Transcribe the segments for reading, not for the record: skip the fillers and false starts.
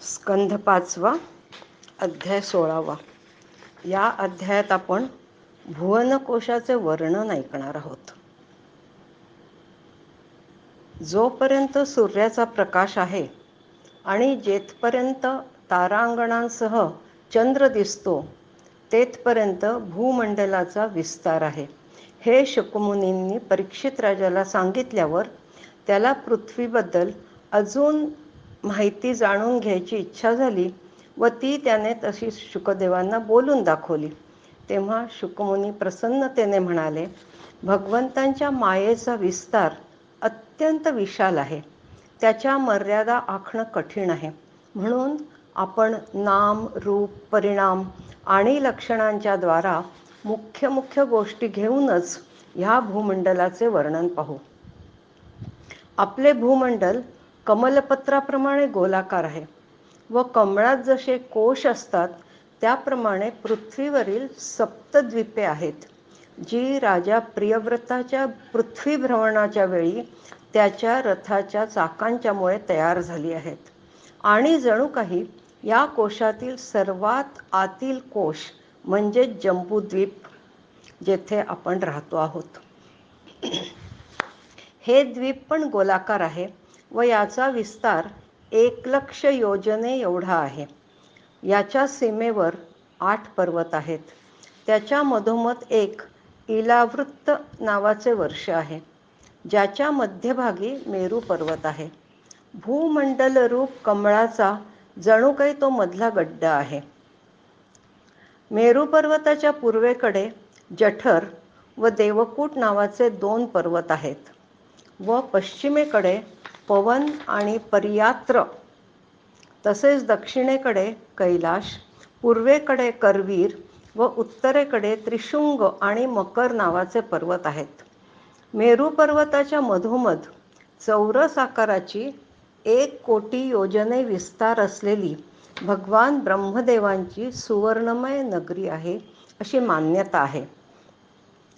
स्कंध 5वा, अध्याय 16वा. या अध्यायात आपण भुवनकोशाचे वर्णन ऐकणार आहोत. जोपर्यंत सूर्याचा प्रकाश आहे आणि जेथपर्यंत तारांगणांसह चंद्र दिसतो तेथपर्यंत भूमंडलाचा विस्तार आहे. हे शुकमुनींनी परीक्षित राजाला सांगितल्यावर त्याला पृथ्वीबद्दल अजून माहिती जाणून घ्यायची इच्छा झाली व ती त्याने तशी शुकदेवांना बोलून दाखवली. तेव्हा शुकमुनी प्रसन्नतेने म्हणाले, भगवंतांच्या मायेचा विस्तार अत्यंत विशाल आहे. त्याच्या मर्यादा आखणं कठीण आहे. म्हणून आपण नाम, रूप, परिणाम आणि लक्षणांच्या द्वारा मुख्य मुख्य गोष्टी घेऊनच ह्या भूमंडलाचे वर्णन पाहू. आपले भूमंडल कमलपत्राप्रमाणे गोलाकार आहे व कमळात जसे कोश असतात त्याप्रमाणे पृथ्वीवरील सप्तद्वीपे आहेत, जी राजा प्रियव्रताच्या पृथ्वी भ्रमणाच्या वेळी त्याच्या रथाच्या चाकांच्यामुळे तयार झाली आहेत. आणि जणू काही या कोशातील सर्वात आतील कोश म्हणजे जंबूद्वीप, जेथे आपण राहतो आहोत. हे द्वीप पण गोलाकार आहे व याचा विस्तार 1,00,000 योजने एवढा आहे. याच्या सीमेवर 8 पर्वत आहेत. त्याच्या मधोमध एक इलावृत्त नावाचे वर्ष आहे, ज्याच्या मध्यभागी मेरू पर्वत आहे. भूमंडल रूप कमळाचा जणू काही तो मधला गड्डा आहे. मेरू पर्वताच्या पूर्वेकडे जठर व देवकूट नावाचे 2 पर्वत आहेत व पश्चिमेकडे पवन आणि परियात्र, तसेच दक्षिणेकडे कैलाश, पूर्वेकडे करवीर व उत्तरेकडे त्रिशुंग आणि मकर नावाचे पर्वत आहेत. मेरू पर्वताच्या मधोमध चौरस आकाराची 1,00,00,000 योजने विस्तार असलेली भगवान ब्रह्मदेवांची सुवर्णमय नगरी आहे, अशी मान्यता आहे.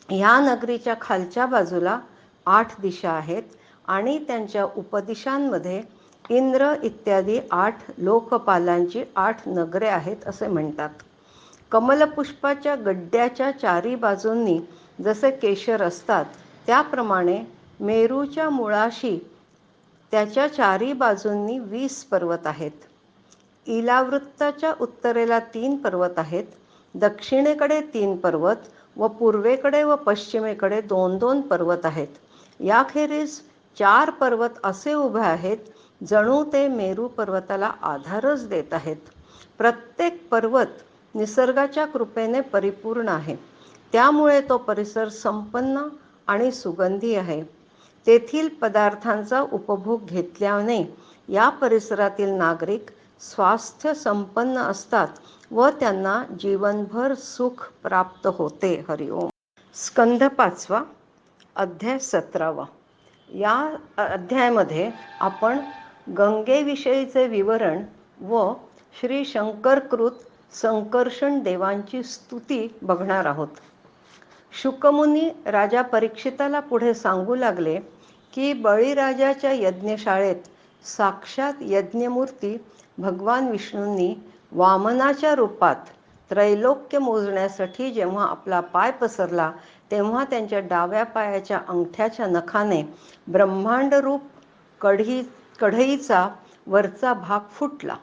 ह्या नगरीच्या खालच्या बाजूला 8 दिशा आहेत आणि त्यांच्या उपदिशांमध्ये इंद्र इत्यादी 8 लोकपालांची 8 नगरे आहेत असे म्हणतात. कमलपुष्पाच्या गड्ड्याच्या 4 बाजूंनी जसे केशर असतात त्याप्रमाणे मेरूच्या मुळाशी त्याच्या 4 बाजूंनी 20 पर्वत आहेत. इलावृत्ताच्या उत्तरेला 3 पर्वत आहेत, दक्षिणेकडे 3 पर्वत व पूर्वेकडे व पश्चिमेकडे 2-2 पर्वत आहेत. याखेरीज 4 पर्वत असे उभे आहेत जणू ते मेरू पर्वताला आधारच देत आहेत. प्रत्येक पर्वत निसर्गाच्या कृपेने परिपूर्ण आहे, त्यामुळे तो परिसर संपन्न आणि सुगंधी आहे. तेथील पदार्थांचा उपभोग घेतल्याने या परिसरातील नागरिक स्वास्थ्य संपन्न असतात व त्यांना जीवनभर सुख प्राप्त होते. हरिओम. स्कंध 5वा, अध्याय 17वा. या अध्यायामध्ये आपण गंगेविषयीचे विवरण व श्री शंकरकृत संकर्षण देवांची स्तुती बघणार आहोत. शुकमुनी राजा परीक्षिताला पुढे सांगू लागले की बळीराजाच्या यज्ञशाळेत साक्षात यज्ञमूर्ती भगवान विष्णूंनी वामनाच्या रूपात त्रैलोक्य मोजण्यासाठी जेव्हा आपला पाय पसरला तेव्हा त्यांच्या डाव्या पायाच्या अंगठ्याच्या नखाने ब्रह्मांडरूप कढईचा वरचा भाग फुटला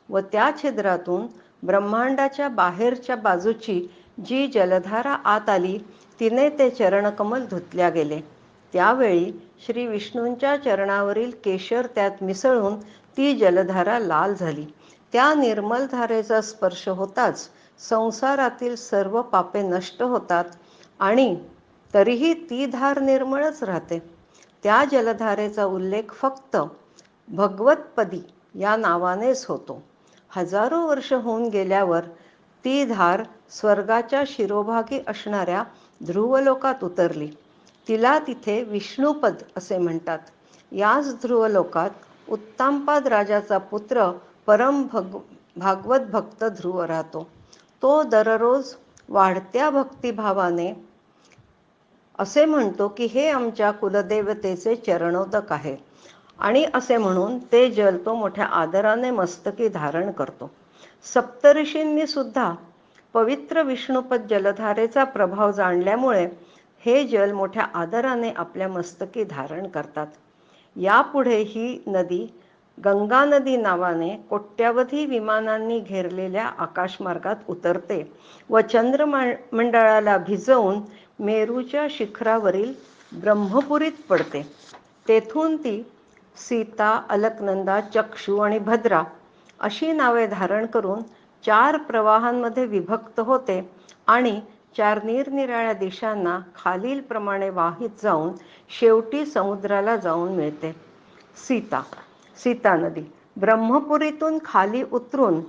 व त्या छिद्रातून ब्रह्मांडाच्या बाहेरच्या बाजूची जी जलधारा आत आली तिने ते चरणकमल धुतल्या गेले. त्यावेळी श्री विष्णूंच्या चरणावरील केशर त्यात मिसळून ती जलधारा लाल झाली. त्या निर्मल धारेचा स्पर्श होताच संसारातील सर्व पापे नष्ट होतात आणि तरीही ती धार निर्मळच राहते. त्या जलधारेचा उल्लेख फक्त भगवतपदी या नावानेच होतो. हजारो वर्ष होऊन गेल्यावर ती धार स्वर्गाच्या शिरोभागी असणाऱ्या ध्रुवलोकात उतरली. तिला तिथे विष्णुपद असे म्हणतात. याच ध्रुवलोकात उत्तामपाद राजाचा पुत्र भागवत भक्त ध्रुव राहतो. तो दररोज वाढत्या भक्तिभावाने असे म्हणतो की हे आमच्या कुलदेवतेचे चरणोदक आहे आणि असे म्हणून ते जल तो मोठ्या आदराने मस्तकी धारण करतो. सप्तऋषींनी सुद्धा पवित्र विष्णुपद जलधारेचा प्रभाव जाणल्यामुळे हे जल मोठ्या आदराने आपल्या मस्तकी धारण करतात. यापुढे ही नदी गंगा नदी नावाने कोट्यावधी विमानांनी घेरलेल्या आकाशमार्गात उतरते व चंद्रमंडळाला भिजवून मेरूच्या शिखरावरील ब्रह्मपुरीत पडते. तेथून ती सीता, अलकनंदा, चक्षु आणि भद्रा अशी नावे धारण करून 4 प्रवाहांमध्ये विभक्त होते आणि 4 निरनिराळ्या दिशांना खालीलप्रमाणे वाहित जाऊन शेवटी समुद्राला जाऊन मिळते. सीता नदी ब्रह्मपुरीतून खाली उतरून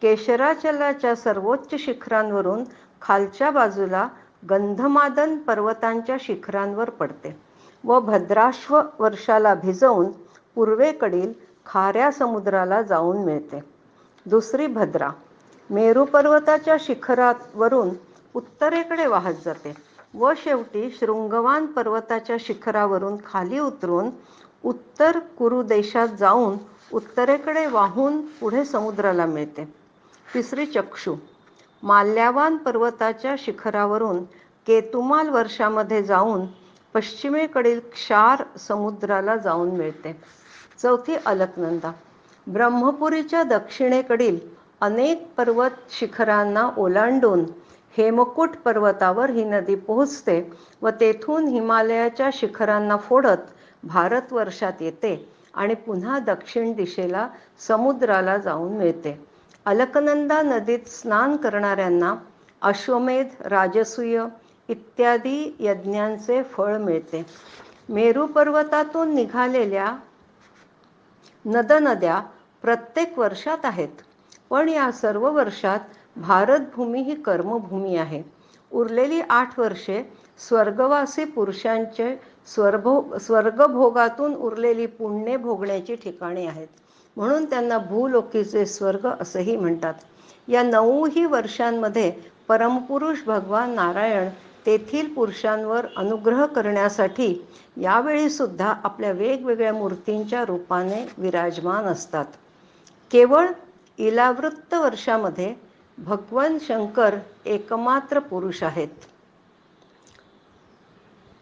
केशराचलाच्या सर्वोच्च शिखरांवरून खालच्या बाजूला गंधमादन पर्वतांच्या शिखरांवर पडते व भद्राश्व वर्षाला भिजवून पूर्वेकडील खाऱ्या समुद्राला जाऊन मिळते. दुसरी भद्रा मेरू पर्वताच्या शिखरावरून उत्तरेकडे वाहत जाते व शेवटी शृंगवान पर्वताच्या शिखरावरून खाली उतरून उत्तर कुरु देशात जाऊन उत्तरेकडे वाहून पुढे समुद्राला मिळते. तिसरी चक्षु माल्यावान पर्वताच्या शिखरावरून केतुमाल वर्षामध्ये जाऊन पश्चिमेकडील क्षार समुद्राला जाऊन मिळते. चौथी अलकनंदा ब्रह्मपुरीच्या दक्षिणेकडील अनेक पर्वत शिखरांना ओलांडून हेमकूट पर्वतावर ही नदी पोहोचते व तेथून हिमालयाच्या शिखरांना फोडत भारतवर्षात येते आणि पुन्हा दक्षिण दिशेला समुद्राला जाऊन मिळते. अलकनंदा नदीत स्नान करणाऱ्यांना अश्वमेध, राजसूय इत्यादी यज्ञांचे फळ मिळते. मेरू पर्वतातून निघालेल्या नद्या प्रत्येक वर्षात आहेत, पण या सर्व वर्षात भारतभूमी ही कर्मभूमी आहे. उरलेली 8 वर्षे स्वर्गवासी पुरुषांचे स्वर्गभोगातून उरलेली पुण्य भोगण्याची ठिकाणे आहेत, म्हणून त्यांना भूलोकीचे स्वर्ग असेही म्हणतात. या 9ही वर्षांमध्ये परमपुरुष भगवान नारायण तेथील पुरुषांवर अनुग्रह करण्यासाठी यावेळी सुद्धा आपल्या वेगवेगळ्या मूर्तींच्या रूपाने विराजमान असतात. केवळ इलावृत्त वर्षामध्ये भगवान शंकर एकमात्र पुरुष आहेत.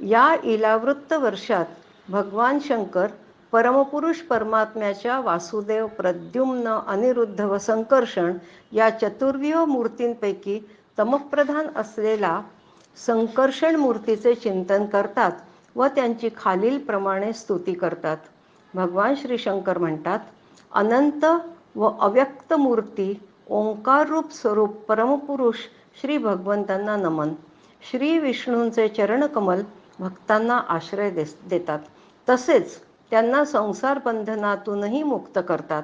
या इलावृत्त वर्षात भगवान शंकर परमपुरुष परमात्म्याच्या वासुदेव, प्रद्युम्न, अनिरुद्ध व संकर्षण या चतुर्व्यूह मूर्तींपैकी तमप्रधान असलेला संकर्षण मूर्तीचे चिंतन करतात व त्यांची खालीलप्रमाणे स्तुती करतात. भगवान श्री शंकर म्हणतात, अनंत व अव्यक्त मूर्ती ओंकार रूप स्वरूप परमपुरुष श्री भगवंतांना नमन. श्री विष्णूंचे चरणकमल भक्तांना आश्रय देतात, तसेच त्यांना संसार बंधनातूनही मुक्त करतात,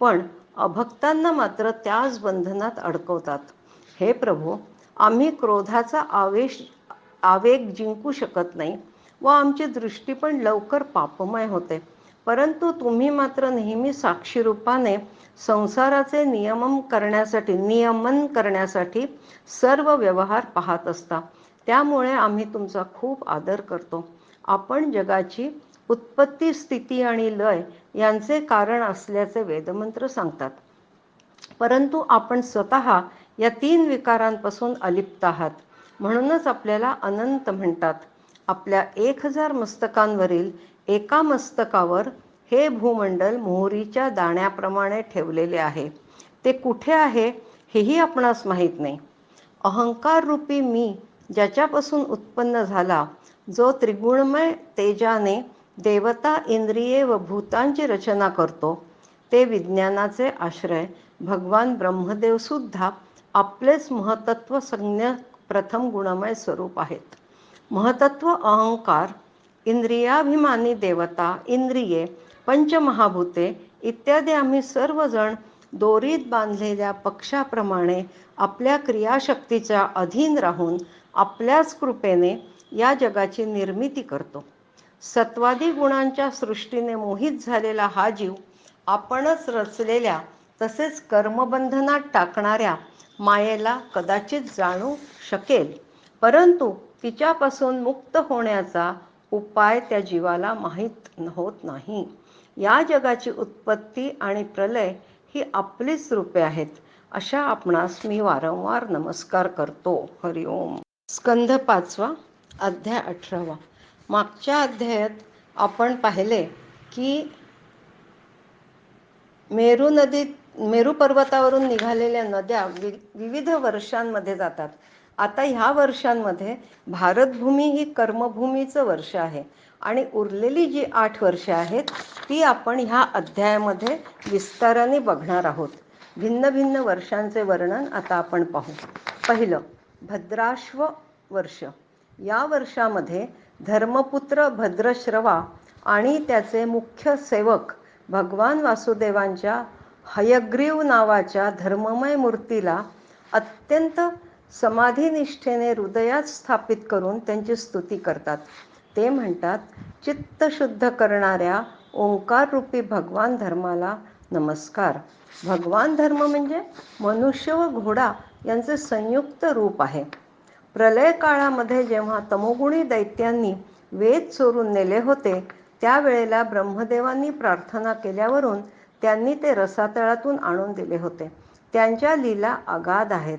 पण अभक्तांना मात्र त्याच बंधनात अडकवतात. हे प्रभू, आम्ही क्रोधाचा आवेग जिंकू शकत नाही व आमची दृष्टी पण लवकर पापमय होते, परंतु तुम्ही मात्र नेहमी साक्षी रूपाने संसाराचे नियमन करण्यासाठी सर्व व्यवहार पाहत असता. त्यामुळे आम्ही तुमचा खूप आदर करतो. आपण जगाची उत्पत्ती, स्थिती आणि लय यांचे कारण असल्याचे वेदमंत्र सांगतात, परंतु आपण स्वतः या 3 विकारांपासून अलिप्त आहात, म्हणूनच आपल्याला अनंत म्हणतात. आपल्या 1000 मस्तकांवरील एका मस्तकावर हे भूमंडल मोहरीच्या दाण्याप्रमाणे ठेवलेले आहे. ते कुठे आहे हेही आपणास माहीत नाही. अहंकार रूपी मी ज्याच्यापासून उत्पन्न झाला, जो त्रिगुणमय तेजाने देवता, इंद्रिये व भूतांची रचना करतो, ते विज्ञानाचे आश्रय भगवान ब्रह्मदेव सुद्धा आपलेच महतत्व संज्ञ प्रथम गुणमय स्वरूप आहेत. महतत्व अहंकार, इंद्रियाभिमानी देवता, इंद्रिये, पंचमहाभूते इत्यादी आम्ही सर्वजण दोरीत बांधलेल्या पक्षाप्रमाणे आपल्या क्रियाशक्तीच्या अधीन राहून आपल्याच कृपेने या जगाची निर्मिती करतो. सत्वादी गुणांच्या सृष्टीने मोहित झालेला हा जीव आपणच रचलेल्या तसेच कर्मबंधनात टाकणाऱ्या मायेला कदाचित जाणू शकेल, परंतु तिच्यापासून मुक्त होण्याचा उपाय त्या जीवाला माहीत होत नाही. या जगाची उत्पत्ती आणि प्रलय ही आपलीच रूपे आहेत. अशा आपणास मी वारंवार नमस्कार करतो. हरिओम. स्कंध 5, अध्याय 18. मागच्या अध्यायात आपण पाहिले की मेरू पर्वतावरून निघालेल्या नद्या विविध वर्षांमध्ये जातात. आता ह्या वर्षांमध्ये भारतभूमी ही कर्मभूमीचं वर्ष आहे आणि उरलेली जी 8 वर्षे आहेत ती आपण ह्या अध्यायामध्ये विस्ताराने बघणार आहोत. भिन्न भिन्न वर्षांचे वर्णन आता आपण पाहू. पहिलं, भद्राश्व वर्ष. या वर्षामध्ये धर्मपुत्र भद्रश्रवा आणि त्याचे मुख्य सेवक भगवान वासुदेवांच्या हयग्रीव नावाच्या धर्ममय मूर्तीला अत्यंत समाधिनिष्ठेने हृदयात स्थापित करून त्यांची स्तुती करतात. ते म्हणतात, चित्त शुद्ध करणाऱ्या ओंकार रूपी भगवान धर्माला नमस्कार. भगवान धर्म म्हणजे मनुष्य व घोडा यांचे संयुक्त रूप आहे. प्रलय काळामध्ये जेव्हा तमोगुणी दैत्यांनी वेद चोरून नेले होते त्यावेळेला ब्रह्मदेवांनी प्रार्थना केल्यावरून त्यांनी ते रसातळातून आणून दिले होते. त्यांच्या लीला अगाध आहेत,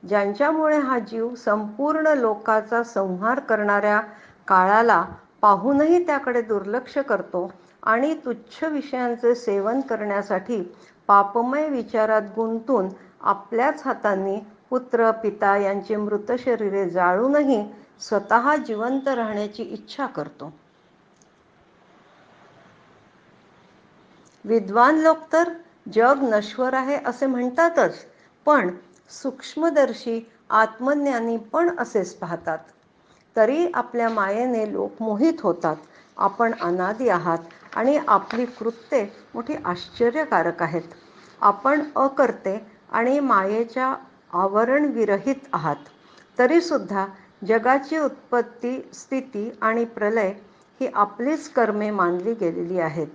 ज्यांच्यामुळे हा जीव संपूर्ण लोकाचा संहार करणाऱ्या काळाला पाहूनही त्याकडे दुर्लक्ष करतो आणि तुच्छ विषयांचे सेवन करण्यासाठी पापमय विचारात गुंतून आपल्याच हातांनी पुत्र पिता यांची मृत शरीरे जाळूनही स्वतः जिवंत राहण्याची इच्छा करतो. विद्वान लोक तर जग नश्वर आहे असे म्हणतातच, पण सूक्ष्मदर्शी आत्मज्ञानी पण असेच पाहतात. तरी आपल्या मायेने लोक मोहित होतात. आपण अनादी आहात आणि आपली कृत्ये मोठी आश्चर्यकारक आहेत. आपण अकर्ते आणि मायेच्या आवरण विरहित आहात. तरीसुद्धा जगाची उत्पत्ती, स्थिती आणि प्रलय ही आपलीच कर्मे मानली गेलेली आहेत.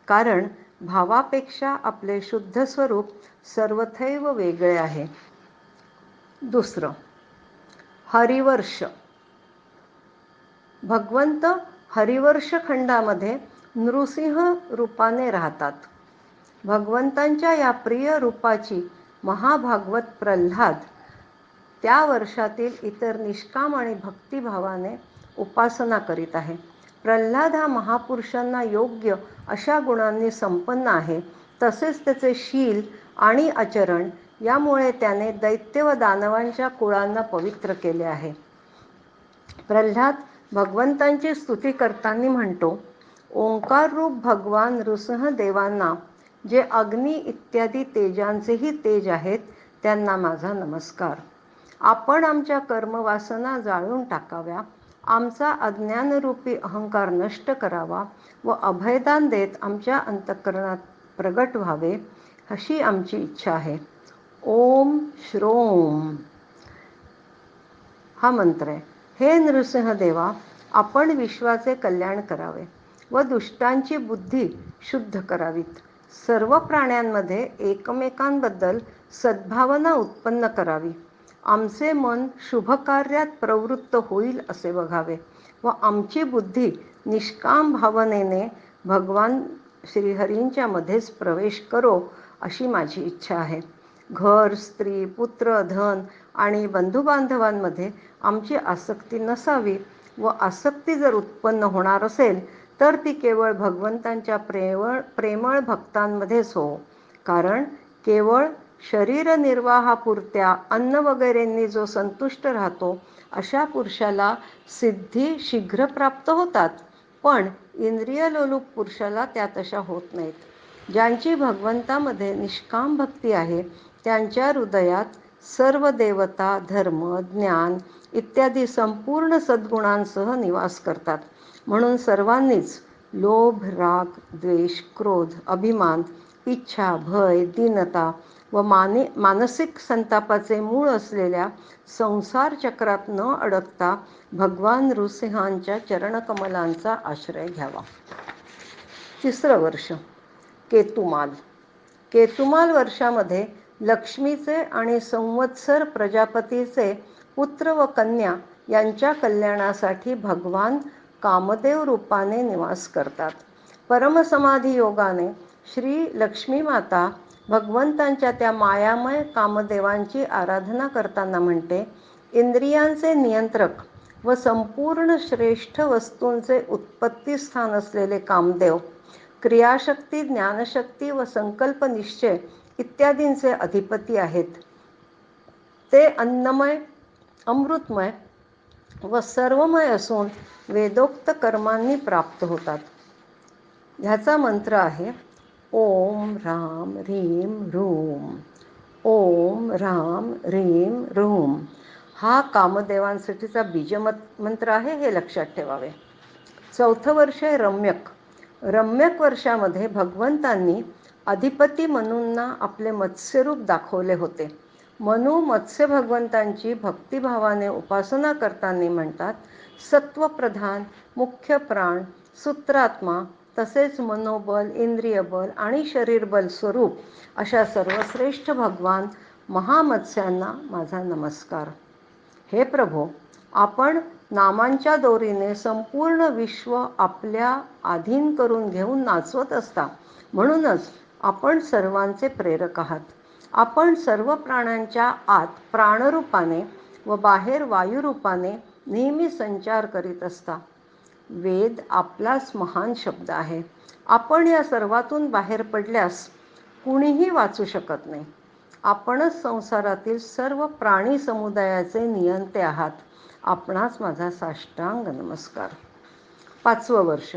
कारण भावापेक्षा आपले शुद्ध स्वरूप सर्वथैव वेगळे आहे. दुसरं, हरिवर्ष. भगवंत हरिवर्ष खंडामध्ये नृसिंह रूपाने राहतात. भगवंतांच्या या प्रिय रूपाची महाभागवत प्रल्हाद त्या वर्षातील इतर निष्काम आणि भक्तिभावाने उपासना करीत आहे. प्रल्हाद हा महापुरुषांना योग्य अशा गुणांनी संपन्न आहे. तसेच त्याचे शील आणि आचरण यामुळे त्याने दैत्य व दानवांच्या कुळांना पवित्र केले आहे. प्रल्हाद भगवंतांची स्तुती करताना म्हणतो, ओंकार रूप भगवान नृसिंहदेवांना जे अग्नी इत्यादी तेजांचेही तेज आहेत त्यांना माझा नमस्कार. आपण आमच्या कर्मवासना जाळून टाकाव्या, आमचा अज्ञानरूपी अहंकार नष्ट करावा व अभयदान देत आमच्या अंतःकरणात प्रगट व्हावे अशी आमची इच्छा आहे. ओम श्रोम हा मंत्र आहे. हे नृसिंहदेवा, आपण विश्वाचे कल्याण करावे व दुष्टांची बुद्धी शुद्ध करावीत. सर्व प्राण्यांमध्ये एकमेकांबद्दल सद्भावना उत्पन्न करावी. आमचे मन शुभकार्यात प्रवृत्त होईल असे बघावे व आमची बुद्धी निष्काम भावनेने भगवान श्रीहरींच्या मध्येच प्रवेश करो अशी माझी इच्छा आहे. घर, स्त्री, पुत्र, धन आणि बंधुबांधवांमध्ये आमची आसक्ती नसावी व आसक्ती जर उत्पन्न होणार असेल तर ती केवळ भगवंतांच्या प्रेमळ भक्तांमध्येच हो. कारण केवळ शरीरनिर्वाहापुरत्या अन्न वगैरेंनी जो संतुष्ट राहतो अशा पुरुषाला सिद्धी शीघ्र प्राप्त होतात, पण इंद्रियलोलुप पुरुषाला त्या तशा होत नाहीत. ज्यांची भगवंतामध्ये निष्काम भक्ती आहे त्यांच्या हृदयात सर्व देवता, धर्म, ज्ञान इत्यादी संपूर्ण सद्गुणांसह निवास करतात. म्हणून सर्वांनीच लोभ, राग, द्वेष, क्रोध, अभिमान, इच्छा, भय, दीनता व मानसिक संतापाचे मूळ असलेल्या संसार चक्रात न अडकता भगवान नृसिंहांच्या चरणकमलांचा आश्रय घ्यावा. तिसरं वर्ष, केतुमाल. केतुमाल वर्षामध्ये लक्ष्मीचे आणि संवत्सर प्रजापतीचे पुत्र व कन्या यांच्या कल्याणासाठी भगवान कामदेव रूपाने निवास करतात. परमसमाधी योगाने श्री लक्ष्मी माता भगवंतांच्या त्या मायामय कामदेवांची आराधना करताना म्हणते, इंद्रियांचे नियंत्रक व संपूर्ण श्रेष्ठ वस्तूंचे उत्पत्तीस्थान असलेले कामदेव, क्रियाशक्ती, ज्ञानशक्ती व संकल्प निश्चय इत्यादींचे अधिपती आहेत. ते अन्नमय, अमृतमय व सर्वमय असून वेदोक्त कर्मांनी प्राप्त होतात. ह्याचा मंत्र आहे ओम ह्राम ह्रीम ह्रूम. ओम ह्राम ह्रीम ह्रूम हा कामदेवांसाठीचा बीजमंत्र आहे, हे लक्षात ठेवावे. 4थं वर्ष आहे रम्यक. रम्यक वर्षामध्ये भगवंतांनी अधिपती मनूंना आपले मत्स्यरूप दाखवले होते. मनू मत्स्य भगवंतांची भक्तिभावाने उपासना करताना म्हणतात, सत्वप्रधान, मुख्य प्राण, सूत्रात्मा तसेच मनोबल, इंद्रियबल आणि शरीरबल स्वरूप अशा सर्वश्रेष्ठ भगवान महामत्स्यांना माझा नमस्कार. हे प्रभो, आपण नामांच्या दोरीने संपूर्ण विश्व आपल्या अधीन करून घेऊन नाचवत असता. म्हणूनच आपण सर्वांचे प्रेरक आहात. आपण सर्व प्राण्यांच्या आत प्राणरूपाने व बाहेर वायुरूपाने नेहमी संचार करीत असता. वेद आपलाच महान शब्द आहे. आपण या सर्वातून बाहेर पडल्यास कुणीही वाचू शकत नाही. आपणच संसारातील सर्व प्राणी समुदायाचे नियंते आहात. आपणास माझा साष्टांग नमस्कार. 5वं वर्ष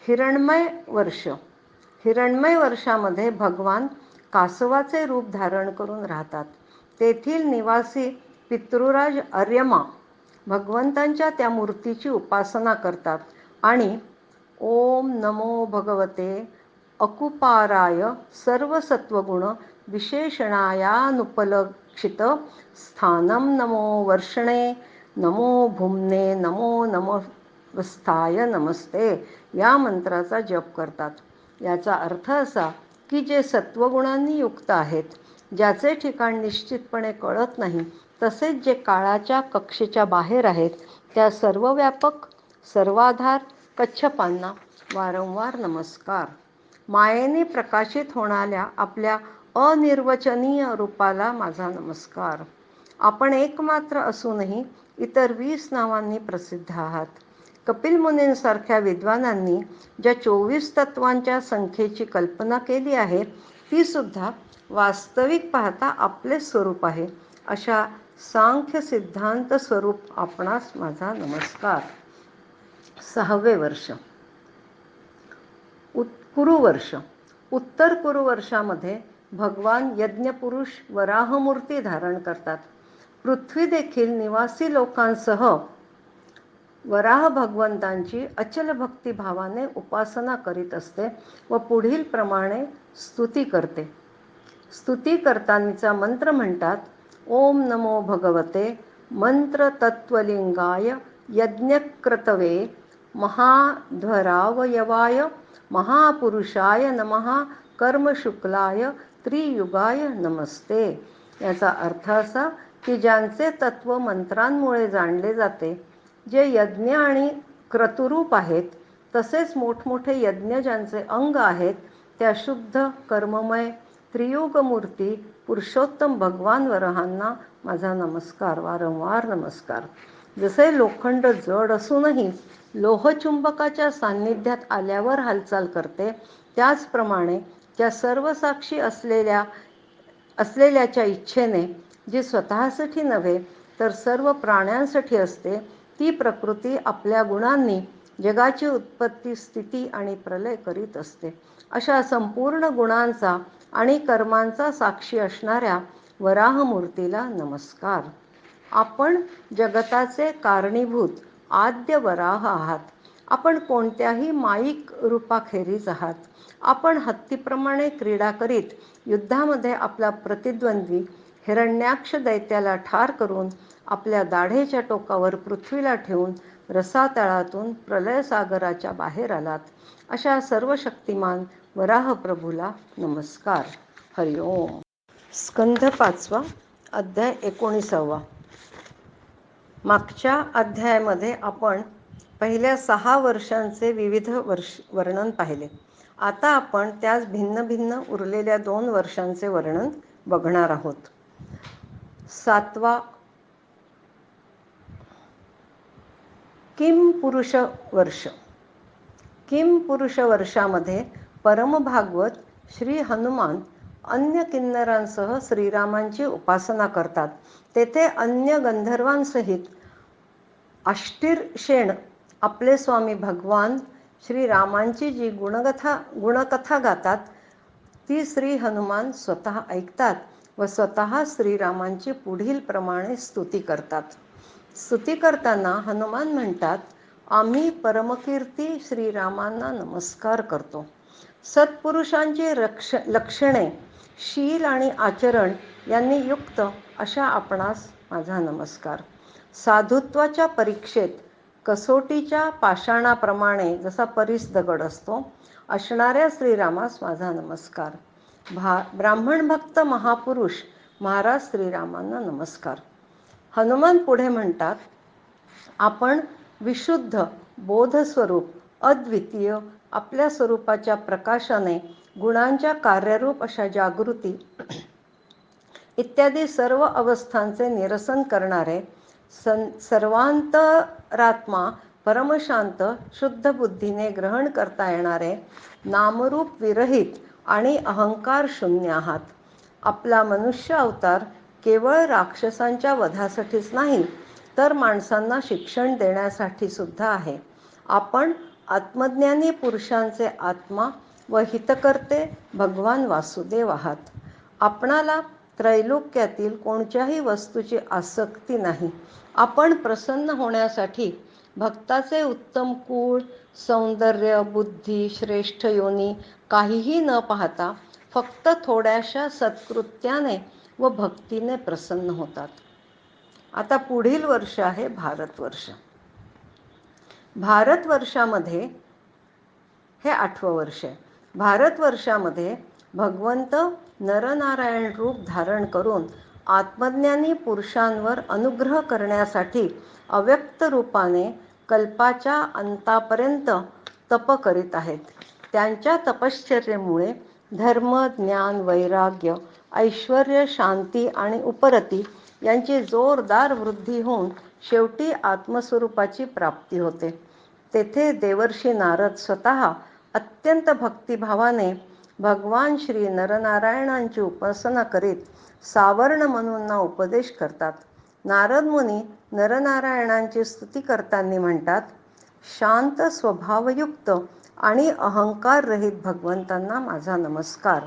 हिरण्मय वर्ष. हिरण्मय वर्षामध्ये भगवान कासवाचे रूप धारण करून राहतात. तेथील निवासी पितृराज अर्यमा भगवंतांच्या त्या मूर्तीची उपासना करतात आणि ओम नमो भगवते अकुपाराय सर्व सत्वगुण विशेषणायानुपलक्षित स्थानं नमो वर्षणे नमो भूम्ने नमो नमस्ताय नमस्ते या मंत्राचा जप करतात. याचा अर्थ असा की जे सत्वगुणांनी युक्त आहेत, ज्याचे ठिकाण निश्चितपणे कळत नाही, तसेच जे काळाच्या कक्षेच्या बाहेर आहेत, त्या सर्वव्यापक सर्वाधार कच्छपांना वारंवार नमस्कार. मायेने प्रकाशित होणाऱ्या आपल्या अनिर्वचनीय रूपाला माझा नमस्कार. आपण एकमात्र असूनही इतर 20 नावांनी प्रसिद्ध आहात. कपिल मुनींसारख्या विद्वानांनी ज्या 24 तत्वांच्या संख्येची कल्पना केली आहे, ती सुद्धा वास्तविक पाहता आपले स्वरूप आहे. अशा सांख्य सिद्धांत स्वरूप आपणास माझा नमस्कार. 6वे वर्ष कुरुवर्ष. उत्तर कुरुवर्षामध्ये भगवान यज्ञपुरुष वराहमूर्ती धारण करतात. पृथ्वी देखील निवासी लोकांसह वराह भगवंतांची अचल भक्तिभावाने उपासना करीत असते व पुढील प्रमाणे स्तुती करते. स्तुती करतानीचा मंत्र म्हणतात, ओम नमो भगवते मंत्र तत्वलिंगाय यज्ञक्रतवे महाध्वरावयवाय महापुरुषाय नमः कर्मशुक्लाय त्रियुगाय नमस्ते. याचा अर्थ असा की ज्यांचे तत्व मंत्रांमुळे जाणले जाते, जे यज्ञ आणि क्रतुरूप आहेत, तसेच मोठमोठे यज्ञ ज्यांचे अंग आहेत, त्या शुद्ध कर्ममय त्रियुगमूर्ती पुरुषोत्तम भगवान वराहांना माझा नमस्कार, वारंवार नमस्कार. जसे लोखंड जड असूनही लोहचुंबकाच्या सान्निध्यात आल्यावर हालचाल करते, त्याचप्रमाणे त्या सर्वसाक्षी असलेल्याच्या इच्छेने जी स्वतःसाठी नव्हे तर सर्व प्राण्यांसाठी असते, ती प्रकृती आपल्या गुणांनी जगाची उत्पत्ती, स्थिती आणि प्रलय करीत असते. अशा संपूर्ण गुणांचा आणि कर्मांचा साक्षी असणाऱ्या वराहमूर्तीला नमस्कार. आपण जगताचे कारणीभूत आद्य वराह आहात. आपण कोणत्याही माईक रूपाखेरीज आहात. आपण हत्तीप्रमाणे क्रीडा करीत युद्धामध्ये आपला प्रतिद्वंद्वी हिरण्याक्ष दैत्याला ठार करून आपल्या दाढेच्या टोकावर पृथ्वीला ठेवून रसातळातून प्रलयसागराच्या बाहेर आलात. अशा सर्वशक्तिमान वराह प्रभूला नमस्कार. हरिओम. स्कंध 5वा, अध्याय 19वा. मागच्या अध्यायामध्ये आपण पहिल्या 6 वर्षांचे विविध वर्णन पाहिले. आता आपण त्याच भिन्न भिन्न उरलेल्या 2 वर्षांचे वर्णन बघणार आहोत. 7वा किम पुरुष वर्ष. किम पुरुष वर्षामध्ये परमभागवत श्री हनुमान अन्य किन्नरांसह श्रीरामांची उपासना करतात. तेथे अन्य गंधर्वांसहित अष्टीरशेण आपले स्वामी भगवान श्रीरामांची जी गुणकथा गातात ती श्री हनुमान स्वतः ऐकतात व स्वतः श्रीरामांची पुढील प्रमाणे स्तुती करतात. स्तुती करताना हनुमान म्हणतात, आम्ही परमकीर्ती श्रीरामांना नमस्कार करतो. सत्पुरुषांची लक्षणे, शील आणि आचरण यांनी युक्त अशा आपणास माझा नमस्कार. साधुत्वाच्या परीक्षेत कसोटीच्या पाषाणाप्रमाणे जसा परीस दगड असतो असणाऱ्या श्रीरामास माझा नमस्कार. ब्राह्मण भक्त महापुरुष महाराज श्रीरामांना नमस्कार. हनुमान पुढे म्हणतात, आपण विशुद्ध बोधस्वरूप अद्वितीय आपल्या स्वरूपाच्या प्रकाशाने गुणांच्या कार्यरूप अशा जागृती इत्यादी सर्व अवस्थांचे निरसन करणारे सर्वांतरात्मा परमशांत शुद्ध बुद्धीने ग्रहण करता येणारे नामरूप विरहित आणि अहंकार शून्य आहात. आपला मनुष्य अवतार केवळ राक्षसांच्या वधासाठीच नाही तर माणसांना शिक्षण देण्यासाठी सुद्धा आहे. आपण आत्मज्ञानी पुरुषांचे आत्मा व हितकर्ते भगवान वासुदेव आहात. आपणाला त्रैलोक्यातील कोणत्याही वस्तूची आसक्ती नाही. आपण प्रसन्न होण्यासाठी भक्ताचे उत्तम कुळ, सौंदर्य, बुद्धी, श्रेष्ठ योनी काहीही न पाहता फक्त थोड्याशा सत्कृत्याने व भक्तीने प्रसन्न होतात. आता पुढील वर्ष आहे भारतवर्ष. भारतवर्षामध्ये हे 8वं वर्ष आहे. भारतवर्षामध्ये भगवंत नरनारायण रूप धारण करून आत्मज्ञानी पुरुषांवर अनुग्रह करण्यासाठी अव्यक्त रूपाने कल्पाच्या अंतापर्यंत तप करीत आहेत. त्यांच्या तपश्चर्येमुळे धर्म, ज्ञान, वैराग्य, ऐश्वर्य, शांती आणि उपरती यांची जोरदार वृद्धी होऊन शेवटी आत्मस्वरूपाची प्राप्ती होते. तेथे देवर्षी नारद स्वतः अत्यंत भक्तिभावाने भगवान श्री नरनारायणांची उपासना करीत सावर्ण मनूंना उपदेश करतात. नारद मुनी नरनारायणांची स्तुती करताना म्हणतात, शांत स्वभावयुक्त आणि अहंकार रहित भगवंतांना माझा नमस्कार.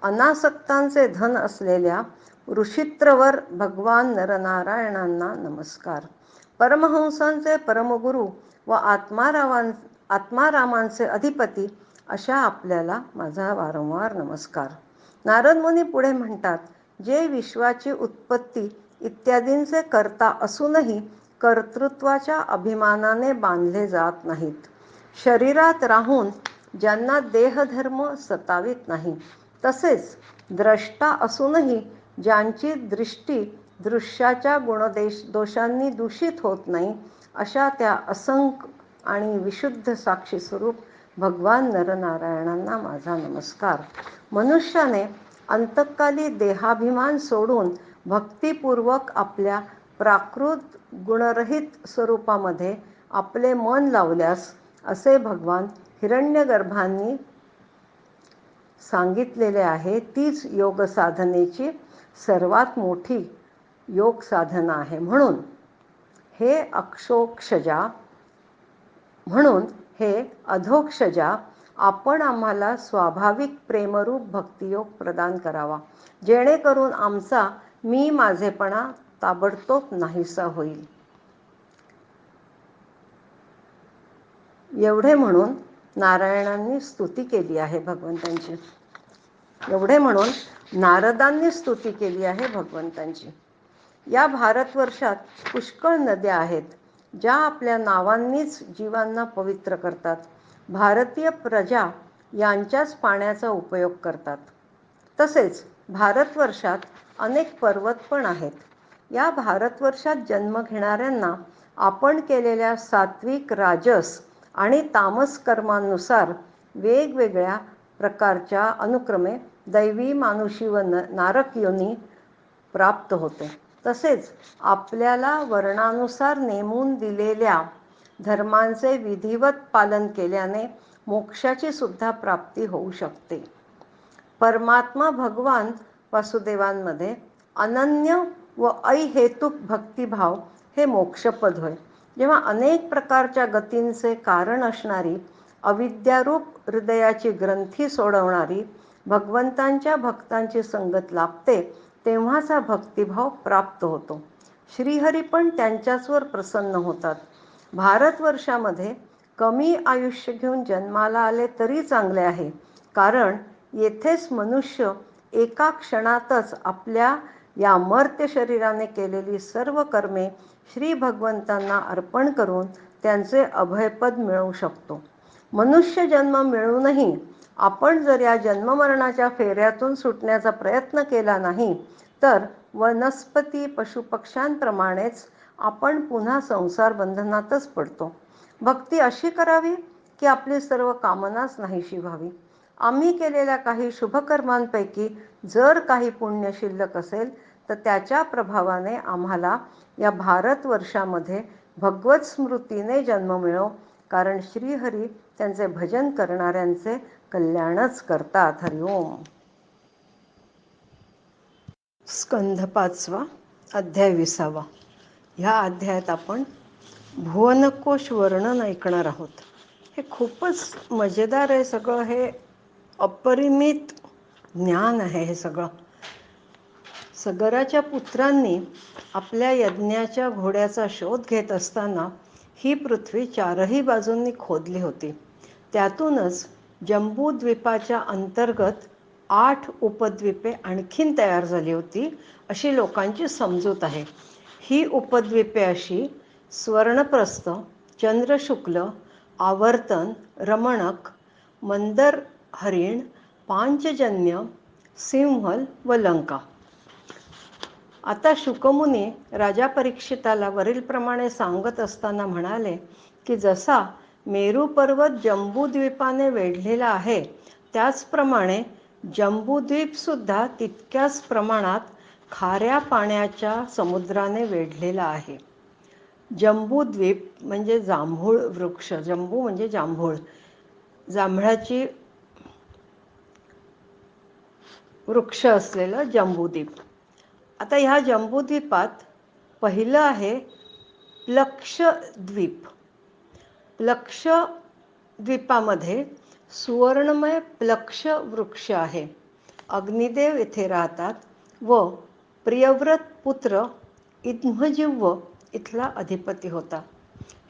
अनासक्तांचे धन असलेल्या ऋषित्रवर भगवान नरनारायणांना नमस्कार. परमहंसांचे परमगुरु व आत्मारामांचे अधिपती अशा आपल्याला माझा वारंवार नमस्कार. नारद मुनी पुढे म्हणतात, जे विश्वाची उत्पत्ती इत्यादींचे कर्ता असूनही कर्तृत्वाच्या अभिमानाने बांधले जात नाहीत. शरीरात राहून ज्यांना देहधर्म सतावित नाही, तसेच द्रष्टा असूनही ज्यांची दृष्टी दृश्याच्या गुणदोषांनी दूषित होत नाही, अशा त्या असंख आणि विशुद्ध साक्षी स्वरूप भगवान नरनारायणांना माझा नमस्कार. मनुष्याने अंतकाली देहाभिमान सोडून भक्तिपूर्वक आपल्या प्राकृत गुणरहित स्वरूपामध्ये आपले मन लावल्यास असे भगवान हिरण्यगर्भांनी सांगितलेले आहे. तीच योग साधनेची सर्वात मोठी योग साधना आहे. म्हणून हे अधोक्षजा आपण आम्हाला स्वाभाविक प्रेमरूप भक्तियोग प्रदान करावा, जेणेकरून आमचा मी माझेपणा ताबडतोब नाहीसा होईल. एवढे म्हणून नारायणांनी स्तुती केली आहे भगवंतांची. एवढे म्हणून नारदांनी स्तुती केली आहे भगवंतांची. या भारतवर्षात पुष्कळ नद्या आहेत, ज्या आपल्या नावांनीच जीवांना पवित्र करतात. भारतीय प्रजा यांच्याच पाण्याचा उपयोग करतात. तसेच भारतवर्षात अनेक पर्वत पण आहेत. या भारतवर्षात जन्म घेणाऱ्यांना आपण केलेल्या सात्विक, राजस आणि तामस कर्मांनुसार वेगवेगळ्या प्रकारच्या अनुक्रमे दैवी, मानुषी व नारक योनी प्राप्त होते. तसेच आपल्याला वर्णानुसार नेमून दिलेल्या धर्मांचे विधिवत पालन केल्याने मोक्षाची सुद्धा प्राप्ती होऊ शकते. परमात्मा भगवान वासुदेवांमध्ये अनन्य व अहेतुक भक्तिभाव हे मोक्षपद होय. जेव्हा अनेक प्रकारच्या गतींचे कारण असणारी अविद्यारूप हृदयाची ग्रंथी सोडवणारी भगवंतांच्या भक्तांची संगत लाभते, तेव्हाच हा भक्तिभाव प्राप्त होतो. श्रीहरी पण त्यांच्याचवर प्रसन्न होतात. भारतवर्षामध्ये कमी आयुष्य घेऊन जन्माला आले तरी चांगले आहे, कारण येथेच मनुष्य एका क्षणातच आपल्या या मर्त्य शरीराने केलेली सर्व कर्मे श्री भगवंतांना अर्पण करून त्यांचे अभयपद मिळवू शकतो. मनुष्य जन्म मिळूनही आपण जर या जन्ममरणाच्या फेऱ्यातून सुटण्याचा प्रयत्न केला नाही, तर वनस्पती पशुपक्ष्यांप्रमाणेच आपण पुन्हा संसार बंधनातच पडतो. भक्ती अशी करावी की आपली सर्व कामनाच नाहीशी व्हावी. आम्ही केलेल्या काही शुभकर्मांपैकी जर काही पुण्य शिल्लक असेल, तर त्याच्या प्रभावाने आम्हाला या भारतवर्षामध्ये भगवत स्मृतीने जन्म मिळो, कारण श्रीहरी त्यांचे भजन करणाऱ्यांचे कल्याणच करतात. हरिओम. स्कंध 5, अध्याय 20. ह्या अध्यायात आपण भुवनकोश वर्णन ऐकणार आहोत. हे खूपच मजेदार आहे सगळं. हे अपरिमित ज्ञान आहे हे सगळं. सगराच्या पुत्रांनी आपल्या यज्ञाच्या घोड्याचा शोध घेत असताना ही पृथ्वी चारही बाजूंनी खोदली होती. त्यातूनच जंबूद्वीपाच्या अंतर्गत 8 उपद्वीपे आणखीन तयार झाली होती, अशी लोकांची समजूत आहे. ही उपद्वीपे अशी स्वर्णप्रस्थ, चंद्रशुक्ल, आवर्तन, रमणक, मंदर हरिण, पांचजन्य, सिंहल व लंका. आता शुकमुनी राजा परीक्षिताला वरीलप्रमाणे सांगत असताना म्हणाले की जसा मेरू पर्वत जंबूद्वीपाने वेढलेला आहे, त्याचप्रमाणे जंबूद्वीप सुद्धा तितक्याच प्रमाणात खाऱ्या पाण्याच्या समुद्राने वेढलेला आहे. जंबूद्वीप म्हणजे जांभूळ वृक्ष. जंबू म्हणजे जांभूळ, जांभळाची वृक्ष असलेलं जंबूद्वीप. आता ह्या जंबूद्वीपात पहिलं आहे प्लक्षद्वीप. प्लक्षद्वीपामध्ये सुवर्णमय प्लक्ष वृक्ष आहे. अग्निदेव येथे राहतात व प्रियव्रत पुत्र इद्मजिव्ह इथला अधिपती होता.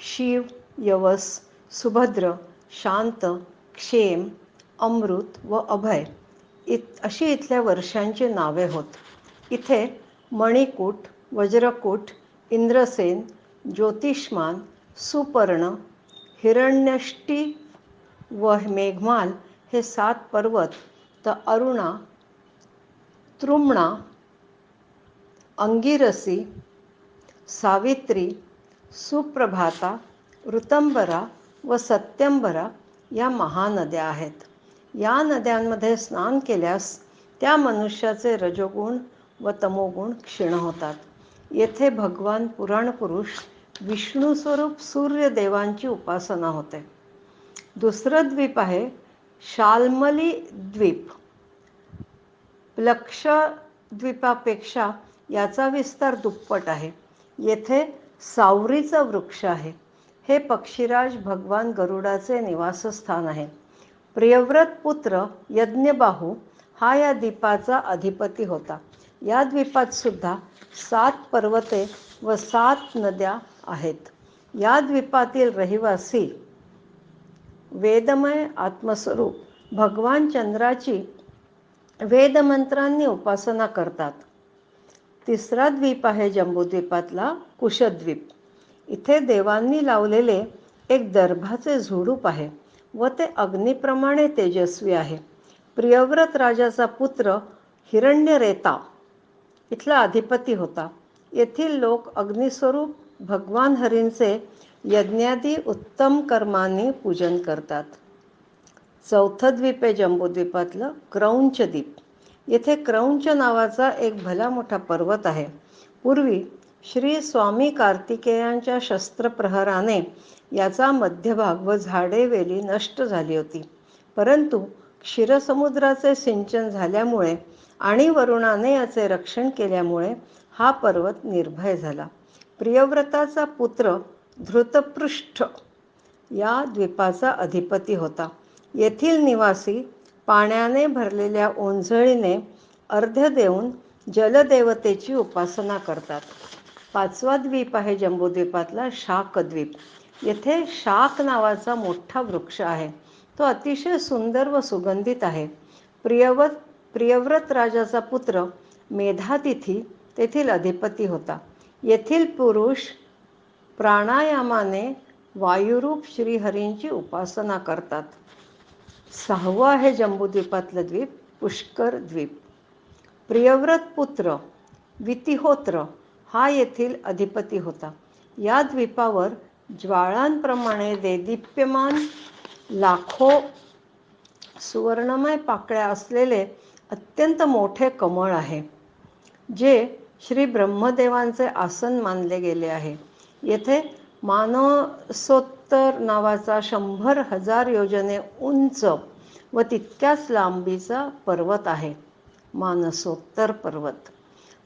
शिव, यवस, सुभद्र, शांत, क्षेम, अमृत व अभय अशी इथल्या वर्षांची नावे होत. इथे मणिकूट, वज्रकूट, इंद्रसेन, ज्योतिष्मान, सुपर्ण, हिरण्यष्टी व मेघमाल हे 7 पर्वत, तर अरुणा, तृम्णा, अंगिरसी, सावित्री, सुप्रभाता, ऋतंबरा व सत्यंबरा या महानद्या आहेत. या नद्यांमध्ये स्नान केल्यास त्या मनुष्याचे रजोगुण व तमोगुण क्षीण होतात. येथे भगवान पुराणपुरुष विष्णुस्वरूप सूर्यदेवांची उपासना होते. दुसरं द्वीप आहे शाल्मली द्वीप. प्लक्षद्वीपापेक्षा याचा विस्तार दुप्पट आहे. येथे सावरीचा वृक्ष आहे. हे पक्षीराज भगवान गरुडाचे निवासस्थान आहे. प्रियव्रत पुत्र यज्ञबाहू हा या द्वीपाचा अधिपती होता. या द्वीपात सुद्धा 7 पर्वते व 7 नद्या आहेत. या द्वीपातील रहिवासी वेदमय आत्मस्वरूप भगवान चंद्राची वेदमंत्रांनी उपासना करतात. तिसरा द्वीप आहे जंबूद्वीपातला कुशद्वीप. इथे देवांनी लावलेले एक दर्भाचे झुडूप आहे व ते अग्निप्रमाणे तेजस्वी आहे. प्रियव्रत राजाचा पुत्र हिरण्यरेता इथला अधिपती होता. येथील लोक अग्निस्वरूप भगवान हरींचे यज्ञादी उत्तम कर्मांनी पूजन करतात. चौथं द्वीप आहे जंबूद्वीपातलं क्रौंच द्वीप. येथे क्रौंच नावाचा एक भला मोठा पर्वत आहे. पूर्वी श्री स्वामी कार्तिकेयांच्या शस्त्रप्रहाराने याचा मध्यभाग व झाडे वेली नष्ट झाली होती. परंतु क्षीरसमुद्राचे सिंचन झाल्यामुळे आणि वरुणाने याचे रक्षण केल्यामुळे हा पर्वत निर्भय झाला. प्रियव्रताचा पुत्र धृतपृष्ठ या द्वीपाचा अधिपती होता. येथील निवासी पाण्याने भरलेल्या ओंजळीने अर्घ्य देऊन जलदेवतेची उपासना करतात. पाचवा द्वीप आहे जंबूद्वीपातला शाकद्वीप. येथे शाक नावाचा मोठा वृक्ष आहे. तो अतिशय सुंदर व सुगंधित आहे. प्रियव्रत राजाचा पुत्र मेधातिथी तेथील अधिपती होता. येथील पुरुष प्राणायामाने वायुरूप श्रीहरींची उपासना करतात. सहावं आहे जंबूद्वीपातलं द्वीप पुष्कर द्वीप. प्रियव्रत पुत्र वितिहोत्र हा येथील अधिपती होता. या द्वीपावर ज्वाळांप्रमाणे देदीप्यमान लाखो सुवर्णमय पाकळ्या असलेले अत्यंत मोठे कमळ आहे, जे श्री ब्रह्मदेवांचे आसन मानले गेले आहे. येथे मानसोत्तर नावाचा 100,000 योजने उंच व तितक्याच लांबीचा पर्वत आहे. मानसोत्तर पर्वत.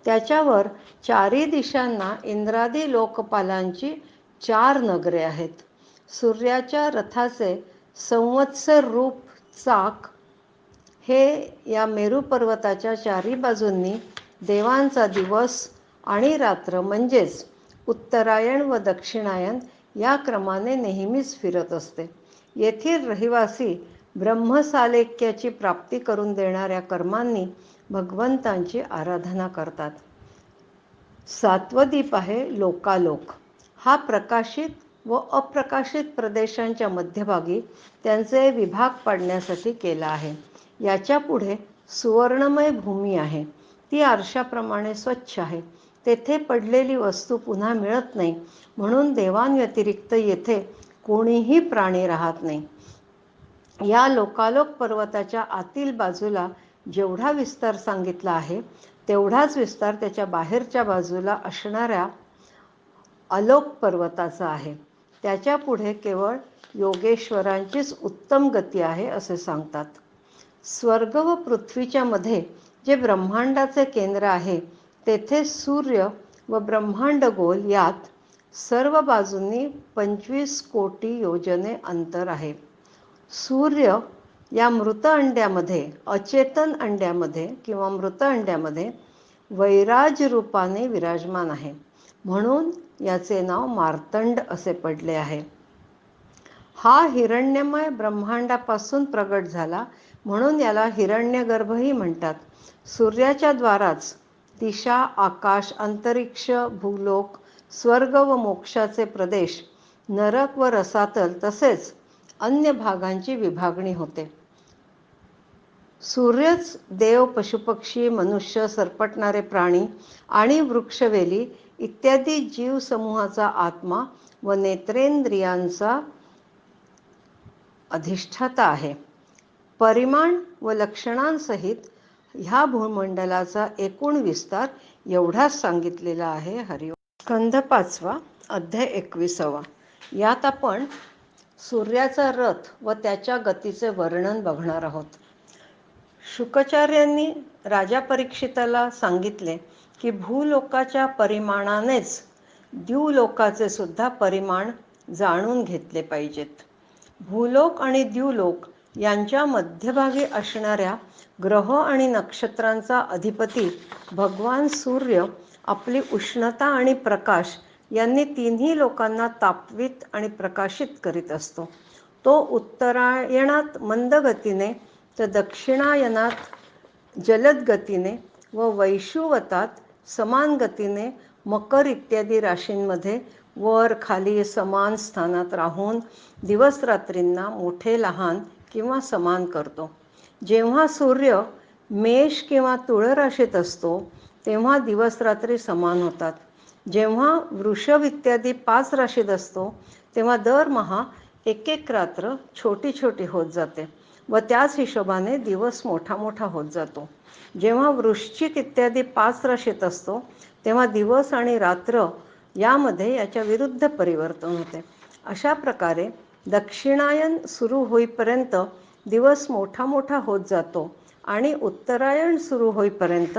त्याच्यावर चारी दिशांना इंद्रादी लोकपालांची 4 नगरे आहेत. सूर्याच्या रथाचे संवत्सर रूप चाक हे या मेरू पर्वताच्या चारी बाजूंनी देवांचा दिवस आणि रात्र म्हणजेच उत्तरायण व दक्षिणायन या क्रमाने नेहमीच फिरत असते. येथील रहिवासी ब्रह्मसालेक्याची प्राप्ती करून देणाऱ्या कर्मांनी भगवंतांची आराधना करतात. सातवं द्वीप आहे लोकालोक. हा प्रकाशित व अप्रकाशित प्रदेशांच्या मध्यभागी त्यांचे विभाग पाडण्यासाठी केला आहे. याच्या पुढे सुवर्णमय भूमी आहे. ती आरशाप्रमाणे स्वच्छ आहे. तेथे पडलेली वस्तू पुन्हा मिळत नाही, म्हणून देवांव्यतिरिक्त येथे कोणीही प्राणी राहत नाही. या लोकालोक पर्वताच्या आतील बाजूला जेवढा विस्तार सांगितला आहे तेवढाच विस्तार त्याच्या बाहेरच्या बाजूला असणाऱ्या आलोक पर्वताचा आहे. त्याच्या पुढे केवळ योगेश्वरांचीच उत्तम गती आहे असे सांगतात. स्वर्ग व पृथ्वीच्या मध्ये जे ब्रह्मांडाचे केंद्र आहे तेथे सूर्य व ब्रह्मांड गोल यात सर्व बाजूंनी 25 कोटी योजने अंतर आहे. सूर्य या मृत अंड्यामध्ये, अचेतन अंड्यामध्ये किंवा मृत अंड्यामध्ये वैराज रूपाने विराजमान आहे, म्हणून याचे नाव मार्तंड असे पडले आहे. हा हिरण्यमय ब्रह्मांडापासून प्रगट झाला, म्हणून याला हिरण्यगर्भही म्हणतात. सूर्याच्या द्वाराच दिशा, आकाश, अंतरिक्ष, भूलोक, स्वर्ग व मोक्षाचे प्रदेश, नरक व रसातल तसेच अन्य भागांची विभागणी होते. सूर्यच देव, पशुपक्षी, मनुष्य, सरपटणारे प्राणी आणि वृक्षवेली इत्यादी जीवसमूहाचा आत्मा व नेत्रेंद्रियांचा अधिष्ठाता आहे. परिमाण व लक्षणांसहित ह्या भूमंडलाचा एकूण विस्तार एवढाच सांगितलेला आहे. हरिओम. स्कंध 5 अध्याय 21. यात आपण सूर्याचा रथ व त्याच्या गतीचे वर्णन बघणार आहोत. शुकाचार्यांनी राजा परीक्षिताला सांगितले की भूलोकाच्या परिमाणानेच द्युलोकाचे सुद्धा परिमाण जाणून घेतले पाहिजेत. भूलोक आणि द्युलोक यांच्या मध्यभागी असणाऱ्या ग्रह आणि नक्षत्रांचा अधिपती भगवान सूर्य आपली उष्णता आणि प्रकाश यांनी तिन्ही लोकांना तापवित आणि प्रकाशित करीत असतो. तो उत्तरायणात मंद गतीने, तर दक्षिणायनात जलद गतीने व वैशुवतात समान गतीने मकर इत्यादी राशींमध्ये वर खाली समान स्थानात राहून दिवस रात्रींना मोठे लहान किंवा समान करतो. जेव्हा सूर्य मेष किंवा तुळ राशीत असतो तेव्हा दिवस रात्री समान होतात. जेव्हा वृषभ इत्यादी 5 राशीत असतो तेव्हा दरमहा एक एक रात्र छोटी छोटी होत जाते व त्याच हिशोबाने दिवस मोठा मोठा होत जातो. जेव्हा वृश्चिक इत्यादी 5 राशीत असतो तेव्हा दिवस आणि रात्र यामध्ये याच्या विरुद्ध परिवर्तन होते. अशा प्रकारे दक्षिणायन सुरू होईपर्यंत दिवस मोठा मोठा होत जातो आणि उत्तरायण सुरू होईपर्यंत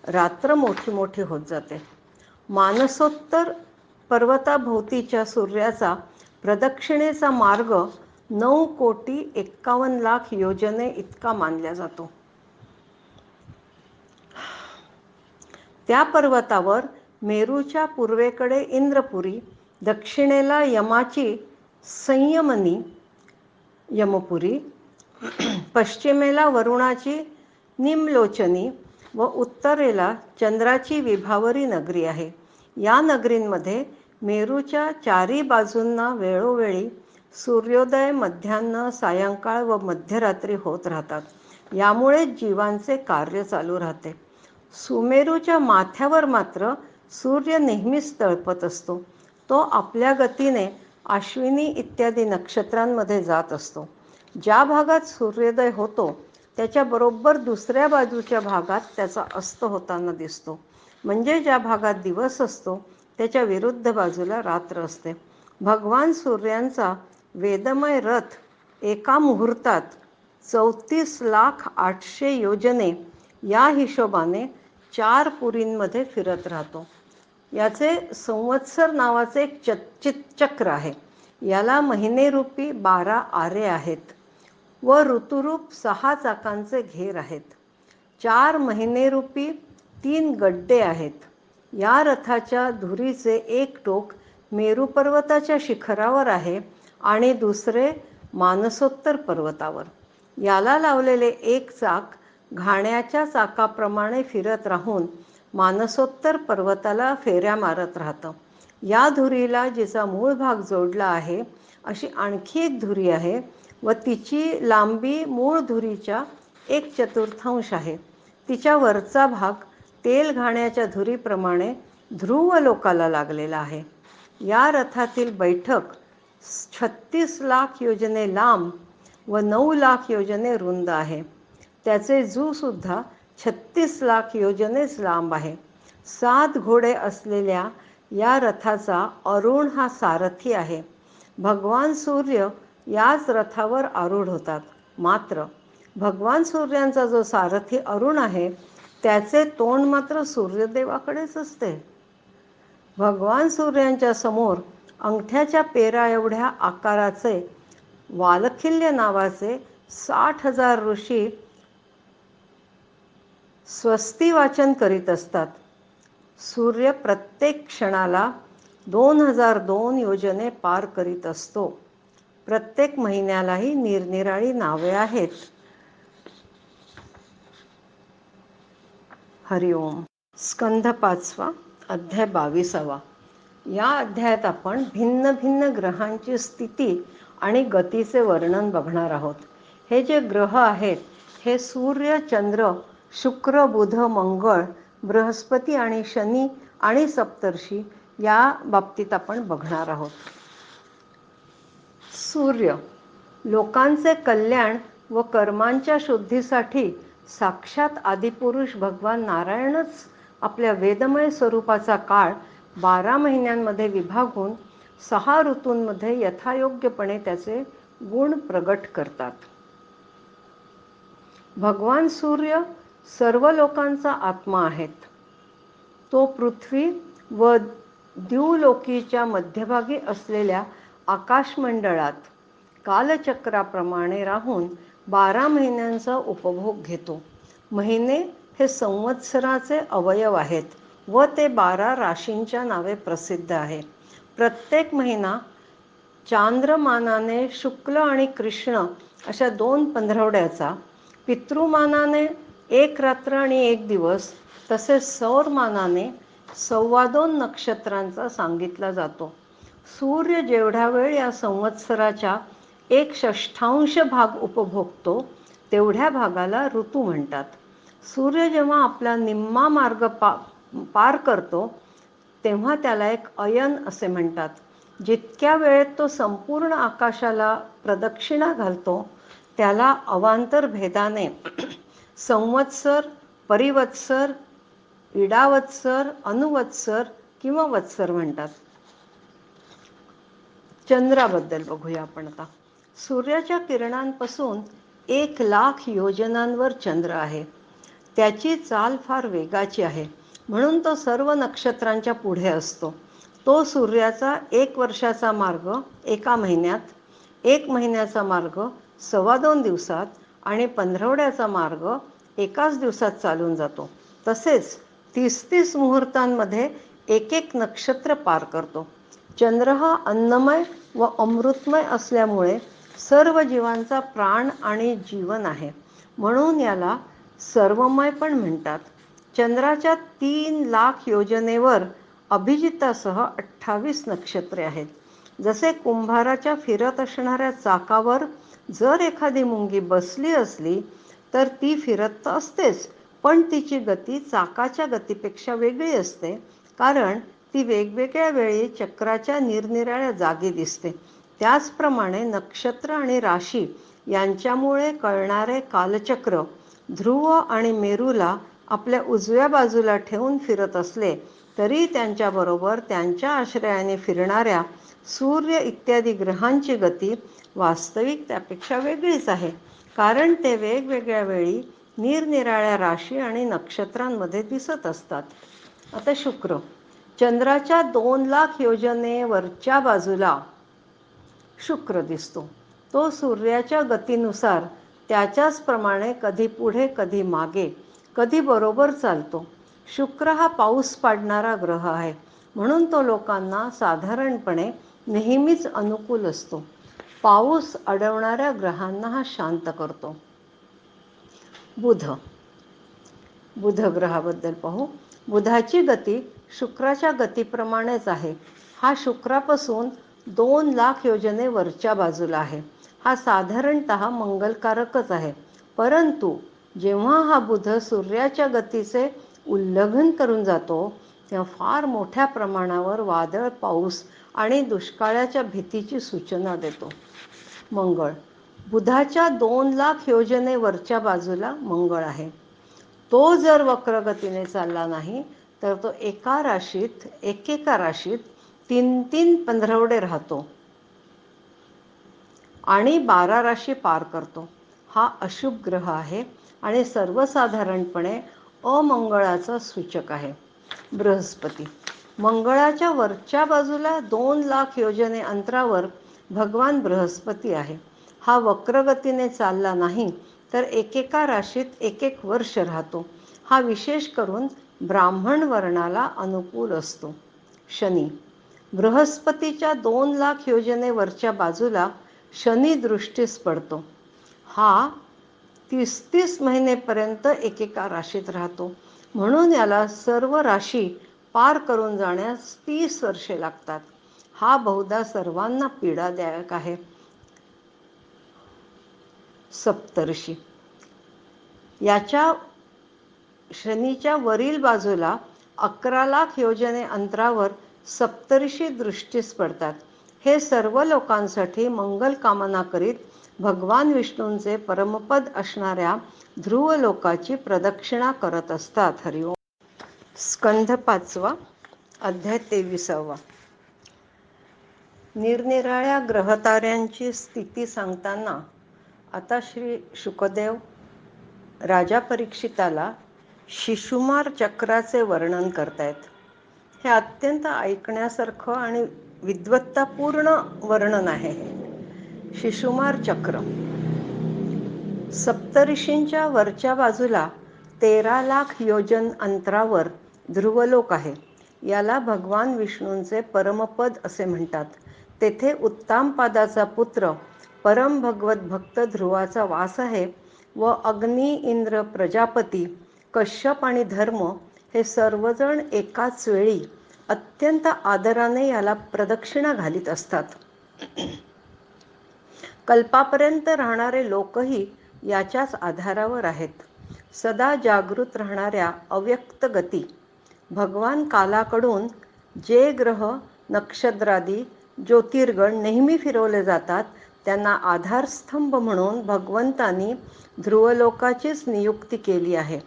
रात्र मोठी मोठी होत जाते. मानसोत्तर पर्वताभोवतीच्या सूर्याचा प्रदक्षिणेचा मार्ग 9,51,00,000 योजने इतका मानला जातो. त्या पर्वतावर मेरूच्या पूर्वेकडे इंद्रपुरी, दक्षिणेला यमाची संयमनी यमपुरी, पश्चिमेला वरुणाची निमलोचनी व उत्तरेला चंद्राची विभावरी नगरी आहे. या नगरींमध्ये मेरूच्या चारी बाजूंना वेळोवेळी सूर्योदय, मध्यान्ह, सायंकाळ व मध्यरात्री होत राहतात. यामुळे जीवांचे कार्य चालू राहते. सुमेरूच्या माथ्यावर मात्र सूर्य नेहमीच तळपत असतो. तो आपल्या गतीने अश्विनी इत्यादी नक्षत्रांमध्ये जात असतो. ज्या भागात सूर्योदय होतो त्याच्या बरोबर दुसऱ्या बाजूच्या भागात त्याचा अस्त होताना दिसतो. म्हणजे ज्या भागात दिवस असतो त्याच्या विरुद्ध बाजूला रात्र असते. भगवान सूर्यांचा वेदमय रथ एका मुहूर्तात 34,08,000 योजने या हिशोबाने 4 पुरींमध्ये फिरत राहतो. याचे संवत्सर नावाचे एक चक्र आहे. याला महिनेरूपी 12 आरे आहेत व ऋतुरूप 6 चाकांचे घेर आहेत. 4 महिनेरूपी 3 गड्डे आहेत. या रथाच्या धुरीचे एक टोक मेरू पर्वताच्या शिखरावर आहे आणि दुसरे मानसोत्तर पर्वतावर. याला लावलेले एक चाक घाण्याच्या चाकाप्रमाणे फिरत राहून मानसोत्तर पर्वताला फेऱ्या मारत राहतं. या धुरीला जिचा मूळ भाग जोडला आहे अशी आणखी एक धुरी आहे व तिची लांबी मूळ धुरीच्या 1/4 आहे. तिच्या वरचा भाग तेल घाण्याच्या धुरीप्रमाणे ध्रुव लोकाला लागलेला आहे. या रथातील बैठक 36,00,000 योजने लांब व 9,00,000 योजने रुंद आहे. त्याचे जूसुद्धा 36,00,000 योजनेच लांब आहे. 7 घोडे असलेल्या या रथाचा अरुण हा सारथी आहे. भगवान सूर्य याच रथावर आरूढ होतात. मात्र भगवान सूर्यांचा जो सारथी अरुण आहे त्याचे तोंड मात्र सूर्यदेवाकडेच असते. भगवान सूर्यांच्या समोर अंगठ्याच्या पेरा एवढ्या आकाराचे वालखिल्य नावाचे 60,000 ऋषी स्वस्ती वाचन करीत असतात. सूर्य प्रत्येक क्षणाला 2002 योजने पार करीत असतो. प्रत्येक महिन्यालाही निरनिराळी नावे आहेत. हरिओम. स्कंध 5 अध्याय 22. या अध्यायात आपण भिन्न भिन्न ग्रहांची स्थिती आणि गतीचे वर्णन बघणार आहोत. हे जे ग्रह आहेत हे सूर्य, चंद्र, शुक्र, बुध, मंगळ, बृहस्पती आणि शनी आणि सप्तर्षी या बाबतीत आपण बघणार आहोत. सूर्य लोकांचे कल्याण व कर्मांच्या शुद्धीसाठी साक्षात आदिपुरुष भगवान नारायणच आपल्या वेदमय स्वरूपाचा काळ 12 महिन्यांमध्ये विभागून 6 ऋतूंमध्ये यथायोग्यपणे त्याचे गुण प्रगट करतात. भगवान सूर्य सर्व लोकांचा आत्मा आहेत. तो पृथ्वी व द्युलोकीच्या मध्यभागी असलेल्या आकाशमंडळात कालचक्राप्रमाणे राहून 12 महिन्यांचा उपभोग घेतो. महिने हे संवत्सराचे अवयव आहेत व ते 12 राशींच्या नावे प्रसिद्ध आहे. प्रत्येक महिना चांद्रमानाने शुक्ल आणि कृष्ण अशा 2 पंधरवड्याचा, पितृमानाने 1 रात्र आणि 1 दिवस, तसेच सौरमानाने 2.25 नक्षत्रांचा सांगितला जातो. सूर्य जेवढा वेळ या संवत्सराच्या 1/6 भाग उपभोगतो तेवढ्या भागाला ऋतू म्हणतात. सूर्य जेव्हा आपला निम्मा मार्ग पार करतो तेव्हा त्याला एक अयन असे म्हणतात. जितक्या वेळेत तो संपूर्ण आकाशाला प्रदक्षिणा घालतो त्याला अवांतर भेदाने संवत्सर, परिवत्सर, इडावत्सर, अनुवत्सर किंवा वत्सर म्हणतात. चंद्राबद्दल बघूया आपण आता. सूर्याच्या किरणांपासून 1,00,000 योजनांवर चंद्र आहे. त्याची चाल फार वेगाची आहे, म्हणून तो सर्व नक्षत्रांच्या पुढे असतो. तो सूर्याचा 1 वर्षाचा मार्ग 1 महिन्यात, 1 महिन्याचा मार्ग 2.25 दिवसात आणि पंधरवड्याचा मार्ग 1 दिवसात चालून जातो. तसेच 30-30 मुहूर्तांमध्ये एक नक्षत्र पार करतो. चंद्र हा अन्नमय व अमृतमय असल्यामुळे सर्व जीवांचा प्राण आणि जीवन आहे, म्हणून याला सर्वमय पण म्हणतात. चंद्राच्या 3,00,000 योजनेवर अभिजितासह 28 नक्षत्रे आहेत. जसे कुंभाराच्या फिरत असणाऱ्या चाकावर जर एखादी मुंगी बसली असली तर ती फिरत असतेच, पण तिची गती चाकाच्या गतीपेक्षा वेगळी असते, कारण ती वेगवेगळ्या वेळी चक्राच्या निरनिराळ्या जागी दिसते. त्याचप्रमाणे नक्षत्र आणि राशी यांच्यामुळे कळणारे कालचक्र ध्रुव आणि मेरूला आपल्या उजव्या बाजूला ठेवून फिरत असले तरी त्यांच्याबरोबर त्यांच्या आश्रयाने फिरणाऱ्या सूर्य इत्यादी ग्रहांची गती वास्तविक त्यापेक्षा वेगळीच आहे, कारण ते वेगवेगळ्या वेळी निरनिराळ्या राशी आणि नक्षत्रांमध्ये दिसत असतात. आता शुक्र. चंद्राच्या 2,00,000 योजनेवरच्या बाजूला शुक्र दिसतो. तो सूर्याच्या गतीनुसार त्याच्याच प्रमाणे कधी पुढे कधी मागे कधी बरोबर चालतो. शुक्र हा पाऊस पाडणारा ग्रह आहे, म्हणून तो लोकांना साधारणपणे नेहमीच अनुकूल असतो. पाऊस अडवणाऱ्या ग्रहांना हा शांत करतो. बुध. बुध ग्रहाबद्दल पाहू. बुधाची गती शुक्राच्या गतीप्रमाणेच आहे. हा शुक्रापासून 2,00,000 योजने वरच्या बाजूला आहे. हा साधारणतः मंगलकारकच आहे, परंतु जेव्हा हा बुध सूर्याच्या गतीचे उल्लंघन करून जातो तेव्हा फार मोठ्या प्रमाणावर वादळ, पाऊस आणि दुष्काळाच्या भीतीची सूचना देतो. मंगळ. बुधाच्या 2,00,000 योजने वरच्या बाजूला मंगळ आहे. तो जर वक्रगतीने चालला नाही तर तो एका राशीत 3-3 पंधरवडे राहतो आणि 12 राशी पार करतो. हा अशुभ ग्रह आहे आणि सर्वसाधारणपणे अमंगळाचा सूचक आहे. बृहस्पती. मंगळाच्या वरच्या बाजूला 2,00,000 योजने अंतरावर भगवान बृहस्पती आहे. हा वक्रगतीने चालला नाही तर एकेका राशीत 1 वर्ष राहतो. हा विशेष करून ब्राह्मण वर्णाला अनुकूल असतो. शनी. बृहस्पतीच्या 2,00,000 योजने वरच्या बाजूला शनी दृष्टीस पडतो. हा 30-30 महिनेपर्यंत एकेका राशीत राहतो, म्हणून याला सर्व राशी पार करून जाण्यास 30 वर्षे लागतात. हा बहुधा सर्वांना पीडादायक आहे. सप्तर्षी. याच्या शनीच्या वरील बाजूला 11,00,000 योजने अंतरावर सप्तर्षी दृष्टीस पडतात. हे सर्व लोकांसाठी मंगल कामना करीत भगवान विष्णूंचे परमपद असणाऱ्या ध्रुव लोकाची प्रदक्षिणा करत असतात. हरिओम. स्कंध 5 अध्याय 23. निरनिराळ्या ग्रहताऱ्यांची स्थिती सांगताना आता श्री शुकदेव राजा परीक्षिताला शिशुमार चक्राचे वर्णन करतायत. हे अत्यंत ऐकण्यासारखं आणि विद्वत्तापूर्ण वर्णन आहे. शिशुमार चक्र. सप्तऋषींच्या वरच्या बाजूला 13,00,000 योजन अंतरावर ध्रुवलोक आहे. याला भगवान विष्णूंचे परमपद असे म्हणतात. तेथे उत्तामपादाचा पुत्र परम भगवत भक्त ध्रुवाचा वास आहे व अग्नी, इंद्र, प्रजापती, कश्यप आणि धर्म हे सर्वजण एकाच वेळी अत्यंत आदराने याला प्रदक्षिणा घालीत असतात. कल्पापर्यंत राहणारे लोकही याच्याच आधारावर आहेत. सदा जागृत राहणाऱ्या अव्यक्त गती. भगवान कालाकडून जे ग्रह नक्षत्रादी ज्योतिर्गण नेहमी फिरवले जातात त्यांना आधारस्तंभ म्हणून भगवंतांनी ध्रुवलोकाचीच नियुक्ती केली आहे.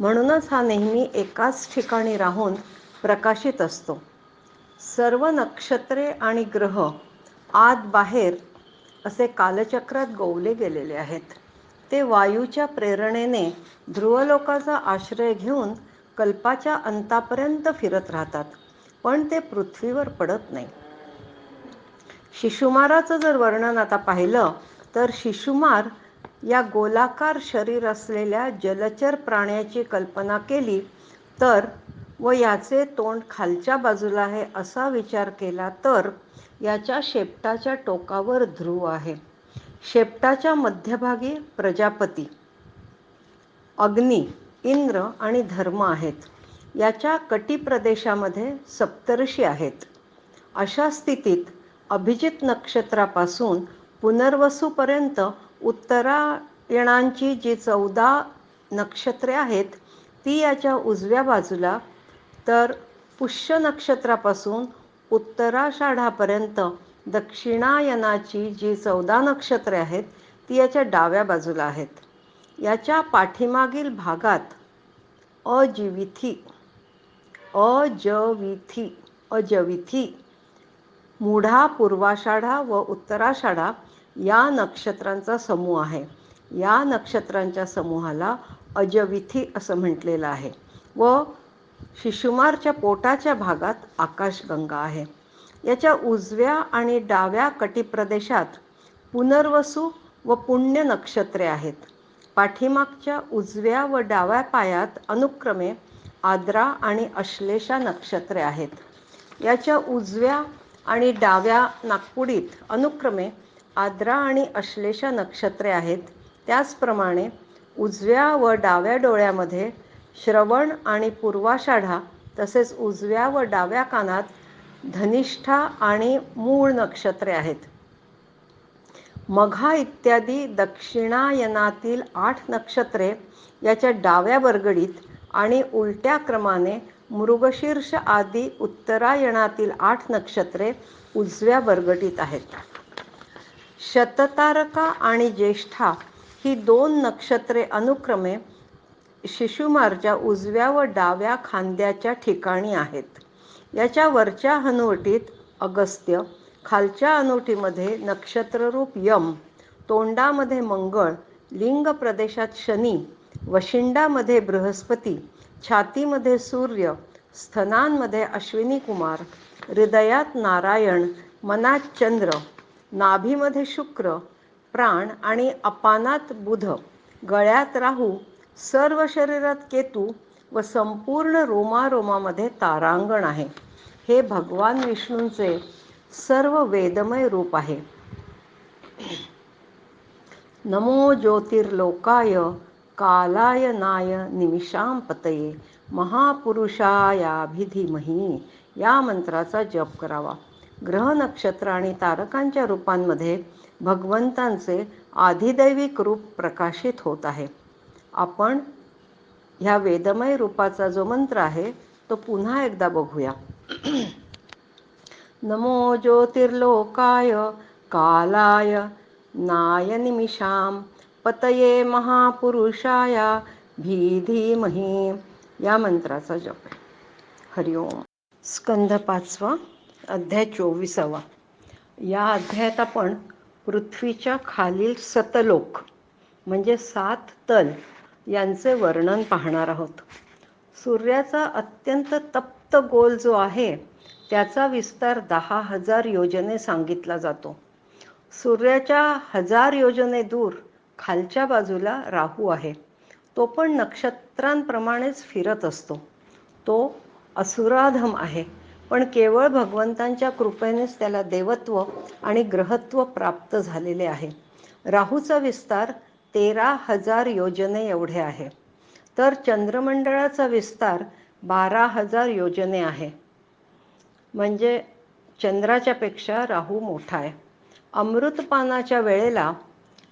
म्हणूनच हा नेहमी एकाच ठिकाणी राहून प्रकाशित असतो. सर्व नक्षत्रे आणि ग्रह आत बाहेर असे कालचक्रात गोवले गेलेले आहेत. ते वायूच्या प्रेरणेने ध्रुवलोकाचा आश्रय घेऊन कल्पाच्या अंतापर्यंत फिरत राहतात, पण ते पृथ्वीवर पडत नाही. शिशुमाराचं जर वर्णन आता पाहिलं तर शिशुमार या गोलाकार शरीर असलेल्या जलचर प्राण्याची कल्पना केली तर व याचे तोंड खालच्या बाजूला आहे असा विचार केला तर याच्या शेपटाच्या टोकावर ध्रुव आहे. शेपटाच्या मध्यभागी प्रजापती, अग्नी, इंद्र आणि धर्म आहेत. याच्या कटिप्रदेशामध्ये सप्तर्षी आहेत. अशा स्थितीत अभिजित नक्षत्रापासून पुनर्वसूपर्यंत उत्तरायणांची जी 14 नक्षत्रे आहेत ती याच्या उजव्या बाजूला, तर पुष्य नक्षत्रापासून उत्तराषाढापर्यंत दक्षिणायनाची जी 14 नक्षत्रे आहेत ती याच्या डाव्या बाजूला आहेत. याच्या पाठीमागील भागात अजविथी, मूढा, पूर्वाषाढा व उत्तराषाढा या नक्षत्रांचा समूह आहे. या नक्षत्रांच्या समूहाला अजविथी असं म्हटलेलं आहे. व शिशुमारच्या पोटाच्या भागात आकाशगंगा आहे. याच्या उजव्या आणि डाव्या कटिप्रदेशात पुनर्वसू व पुण्य नक्षत्रे आहेत. पाठीमागच्या उजव्या व डाव्या पायात अनुक्रमे आद्रा आणि अश्लेषा नक्षत्रे आहेत. याच्या उजव्या आणि डाव्या नाकपुडीत अनुक्रमे आद्रा आणि अश्लेषा नक्षत्रे आहेत. त्याचप्रमाणे उजव्या व डाव्या डोळ्यामध्ये श्रवण आणि पूर्वाषाढा, तसेच उजव्या व डाव्या कानात धनिष्ठा आणि मूळ नक्षत्रे आहेत. मघा इत्यादी दक्षिणायनातील 8 नक्षत्रे याच्या डाव्या बरगडीत आणि उलट्या क्रमाने मृगशीर्ष आदी उत्तरायणातील 8 नक्षत्रे उजव्या बरगडीत आहेत. शततारका आणि ज्येष्ठा ही 2 नक्षत्रे अनुक्रमे शिशुमारच्या उजव्या व डाव्या खांद्याच्या ठिकाणी आहेत. याच्या वरच्या हनुवटीत अगस्त्य, खालच्या हनुवटीमध्ये नक्षत्ररूप यम, तोंडामध्ये मंगळ, लिंग प्रदेशात शनी, वशिंडामध्ये बृहस्पती, छातीमध्ये सूर्य, स्तनांमध्ये अश्विनी कुमार, हृदयात नारायण, मनात चंद्र, नाभीमध्ये शुक्र, प्राण आणि अपानात बुध, गळ्यात राहू, सर्व शरीरात केतू व संपूर्ण रोमारोमामध्ये तारांगण आहे. हे भगवान विष्णूंचे सर्व वेदमय रूप आहे. नमो ज्योतिर्लोकाय कालायनाय निमिषां पतये महापुरुषायाभिधीमहि या मंत्राचा जप करावा. ग्रह, नक्षत्र आणि तारकांच्या रूपांमध्ये भगवंतांचे आधिदैविक रूप प्रकाशित होत आहे. आपण ह्या वेदमय रूपाचा जो मंत्र आहे तो पुन्हा एकदा बघूया. नमो ज्योतिर्लोकाय कालाय नाय निमिषां पतये महापुरुषाय धीमहि या मंत्राचा जप. हरिओम. स्कंध 5 अध्याय 24. या अध्यायात आपण पृथ्वीच्या खालील सतलोक म्हणजे 7 तल यांचे वर्णन पाहणार आहोत. सूर्याचा अत्यंत तप्त गोल जो आहे त्याचा विस्तार 10,000 योजने सांगितला जातो. सूर्याच्या 1000 योजने दूर खालच्या बाजूला राहू आहे. तो पण नक्षत्रांप्रमाणेच फिरत असतो. तो असुराधम आहे, पण केवळ भगवंतांच्या कृपेनेच त्याला देवत्व आणि ग्रहत्व प्राप्त झालेले आहे. राहूचा विस्तार 13,000 योजने एवढे आहे, तर चंद्रमंडळाचा विस्तार 12,000 योजने आहे. म्हणजे चंद्राच्या पेक्षा राहू मोठा आहे. अमृतपानाच्या वेळेला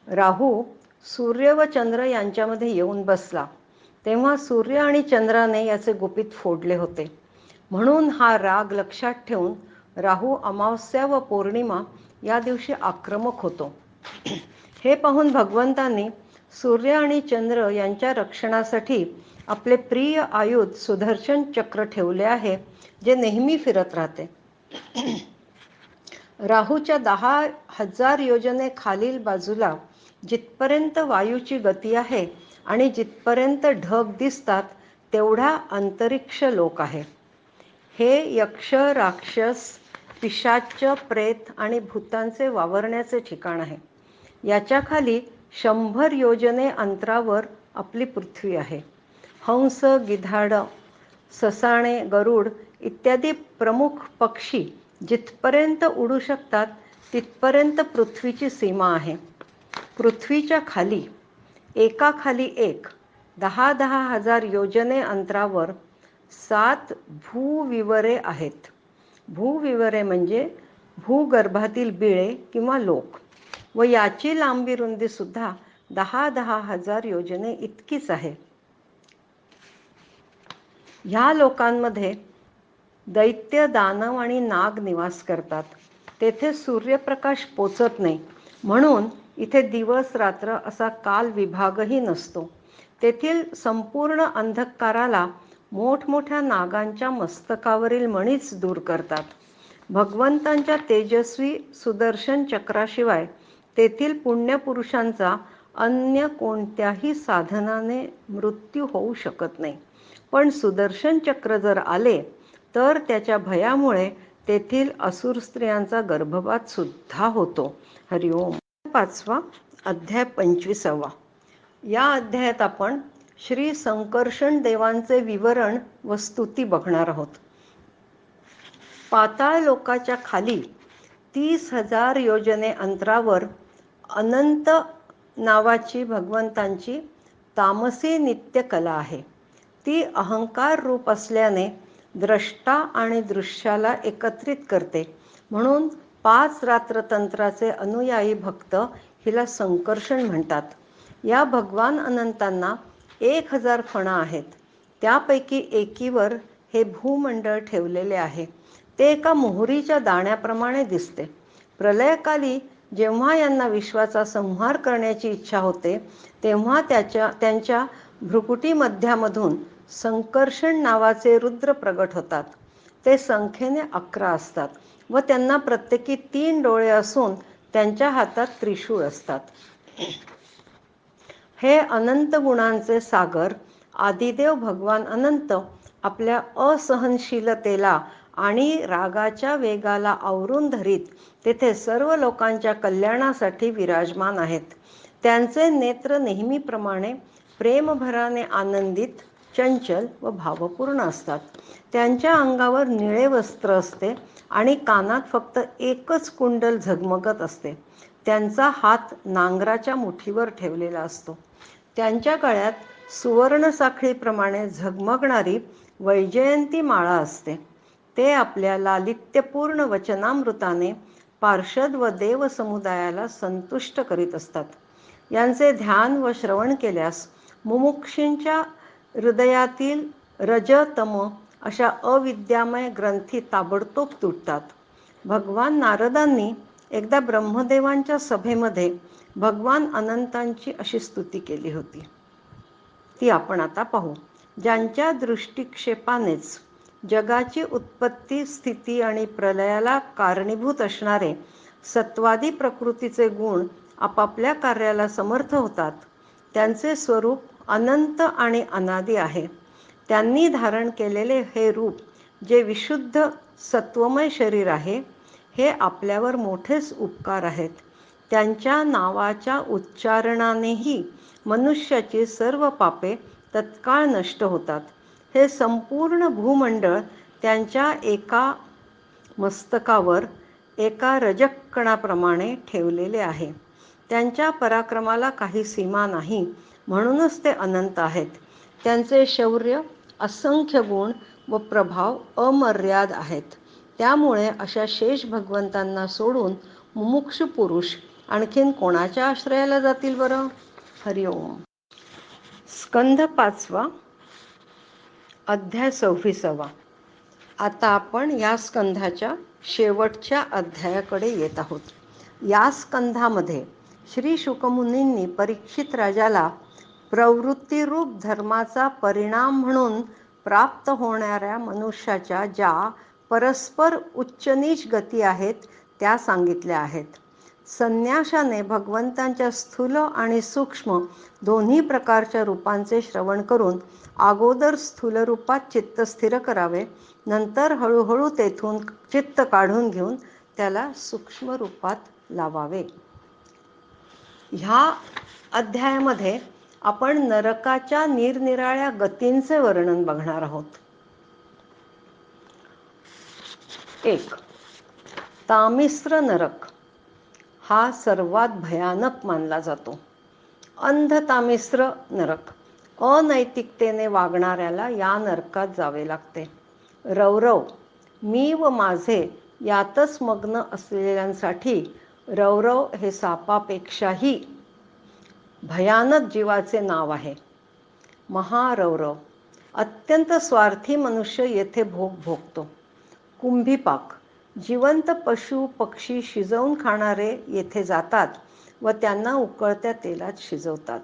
राहू सूर्य व चंद्र यांच्यामध्ये येऊन बसला तेव्हा सूर्य आणि चंद्राने याचे गुपित फोडले होते. म्हणून हा राग लक्षात ठेवून राहू अमावस्या व पौर्णिमा या दिवशी आक्रमक होतो. हे पाहून भगवंतांनी सूर्य आणि चंद्र यांच्या रक्षणासाठी आपले प्रिय आयुध सुदर्शन चक्र ठेवले आहे, जे नेहमी फिरत राहते. राहूच्या 10,000 योजने खालील बाजूला जिथपर्यंत वायूची गती आहे आणि जिथपर्यंत ढग दिसतात तेवढा अंतरिक्ष लोक आहे. हे यक्ष, राक्षस, पिशाच, प्रेत आणि भूतांचे वावरण्याचे ठिकाण आहे. याच्या खाली 100 योजने अंतरावर आपली पृथ्वी आहे. हंस, गिधाड, ससाणे, गरुड इत्यादी प्रमुख पक्षी जिथपर्यंत उडू शकतात तिथपर्यंत पृथ्वीची सीमा आहे. पृथ्वीच्या खाली एकाखाली एक 10,000 योजने अंतरावर 7 भूविवरे आहेत. भूविवरे म्हणजे भूगर्भातील बिळे किंवा लोक, व याची लांबी रुंदी सुद्धा 10,000 योजने इतकीच आहे. ह्या लोकांमध्ये दैत्य, दानव आणि नाग निवास करतात. तेथे सूर्यप्रकाश पोचत नाही, म्हणून इथे दिवस रात्र असा काल विभागही नसतो. तेथील संपूर्ण अंधकाराला मोठमोठ्या नागांच्या मस्तकावरील मणीच दूर करतात. भगवंतांच्या तेजस्वी सुदर्शन चक्राशिवाय तेथील पुण्यपुरुषांचा अन्य कोणत्याही साधनाने मृत्यू होऊ शकत नाही. पण सुदर्शन चक्र जर आले तर त्याच्या भयामुळे तेथील असुर स्त्रियांचा गर्भपात सुद्धा होतो. हरिओम. 5वा अध्याय 25वा. या अध्यायात आपण श्री संकर्षण देवांचे विवरण व स्तुती बघणार आहोत. पाताळ लोकाच्या खाली 30,000 योजने अंतरावर अनंत नावाची भगवंतांची तामसी नित्य कला आहे. ती अहंकार रूप असल्याने द्रष्टा आणि दृश्याला एकत्रित करते, म्हणून 5 रात्र तंत्राचे अनुयायी भक्त हिला संकर्षण म्हणतात. या भगवान अनंतांना 1,000 फणा आहेत. त्यापैकी एकीवर हे भूमंडळ ठेवलेले आहे. ते एका मोहरीच्या दाण्याप्रमाणे दिसते. प्रलयकाली जेव्हा यांना विश्वाचा संहार करण्याची इच्छा होते तेव्हा त्यांच्या भ्रुकुटी मध्यामधून संकर्षण नावाचे रुद्र प्रगट होतात. ते संख्येने 11 असतात व त्यांना प्रत्येकी 3 डोळे असून त्यांच्या हातात त्रिशूळ असतात. हे अनंत गुणांचे सागर आदिदेव भगवान अनंत आपल्या असहनशीलतेला आणि रागाच्या वेगाला आवरून धरीत तेथे सर्व लोकांच्या कल्याणासाठी विराजमान आहेत. त्यांचे नेत्र नेहमीप्रमाणे प्रेमभराने आनंदित, चंचल व भावपूर्ण असतात. त्यांच्या अंगावर निळे वस्त्र असते आणि कानात फक्त एकच कुंडल झगमगत असते. त्यांचा हात नांगराच्या मुठीवर ठेवलेला असतो. त्यांच्या गळ्यात सुवर्ण साखळीप्रमाणे झगमगणारी वैजयंती माळा असते. ते आपल्या लालित्यपूर्ण वचनामृताने पार्षद व देव समुदायाला संतुष्ट करीत असतात. यांचे ध्यान व श्रवण केल्यास मुमुक्षींच्या हृदयातील रज, तम अशा अविद्यामय ग्रंथी ताबडतोब तुटतात. भगवान नारदांनी एकदा ब्रह्मदेवांच्या सभेमध्ये भगवान अनंतांची अशी स्तुती केली होती. ती आपण आता पाहू. ज्यांच्या दृष्टिक्षेपानेच जगाची उत्पत्ती, स्थिती आणि प्रलयाला कारणीभूत असणारे सत्वादी प्रकृतीचे गुण आपापल्या कार्याला समर्थ होतात, त्यांचे स्वरूप अनंत आणि अनादी आहे. त्यांनी धारण केलेले हे रूप, जे विशुद्ध सत्वमय शरीर आहे, हे आपल्यावर मोठेच उपकार आहेत. त्यांच्या नावाच्या उच्चारणानेही मनुष्याची सर्व पापे तत्काळ नष्ट होतात. हे संपूर्ण भूमंडळ त्यांच्या एका मस्तकावर एका रजकणाप्रमाणे ठेवलेले आहे. त्यांच्या पराक्रमाला काही सीमा नाही, म्हणूनच ते अनंत आहेत. त्यांचे शौर्य, असंख्य गुण व प्रभाव अमर्याद आहेत. त्यामुळे अशा शेष भगवंतांना सोडून मुमुक्षु पुरुष आणखीन कोणाच्या आश्रयाला जातील बरं? हरिओम. स्कंध 5वा अध्याय 26वा. आता आपण या स्कंधाच्या शेवटच्या अध्यायाकडे येत आहोत. या स्कंधामध्ये श्री शुकमुनींनी परीक्षित राजाला प्रवृत्तीरूप धर्माचा परिणाम म्हणून प्राप्त होणाऱ्या मनुष्याच्या ज्या परस्पर उच्च-नीच गती आहेत त्या सांगितल्या आहेत. संन्याशाने भगवंतांच्या स्थूल आणि सूक्ष्म दोन्ही प्रकारच्या रूपांचे श्रवण करून अगोदर स्थूल रूपात चित्त स्थिर करावे, नंतर हळूहळू तेथून चित्त काढून घेऊन त्याला सूक्ष्म रूपात लावावे. ह्या अध्यायामध्ये आपण नरकाच्या निरनिराळ्या गतींचे वर्णन बघणार आहोत. 1. तामिश्र नरक हा सर्वात भयानक मानला जातो. अंध तामिश्र नरक, अनैतिकतेने वागणाऱ्याला या नरकात जावे लागते. रौरव, मी व माझे यातच मग्न असलेल्यांसाठी रौरव हे सापापेक्षाही भयानक जीवाचे नाव आहे. महारौरव, अत्यंत स्वार्थी मनुष्य येथे भोग भोगतो. कुंभीपाक, जिवंत पशु पक्षी शिजवून खाणारे येथे जातात व त्यांना उकळत्या तेलात शिजवतात.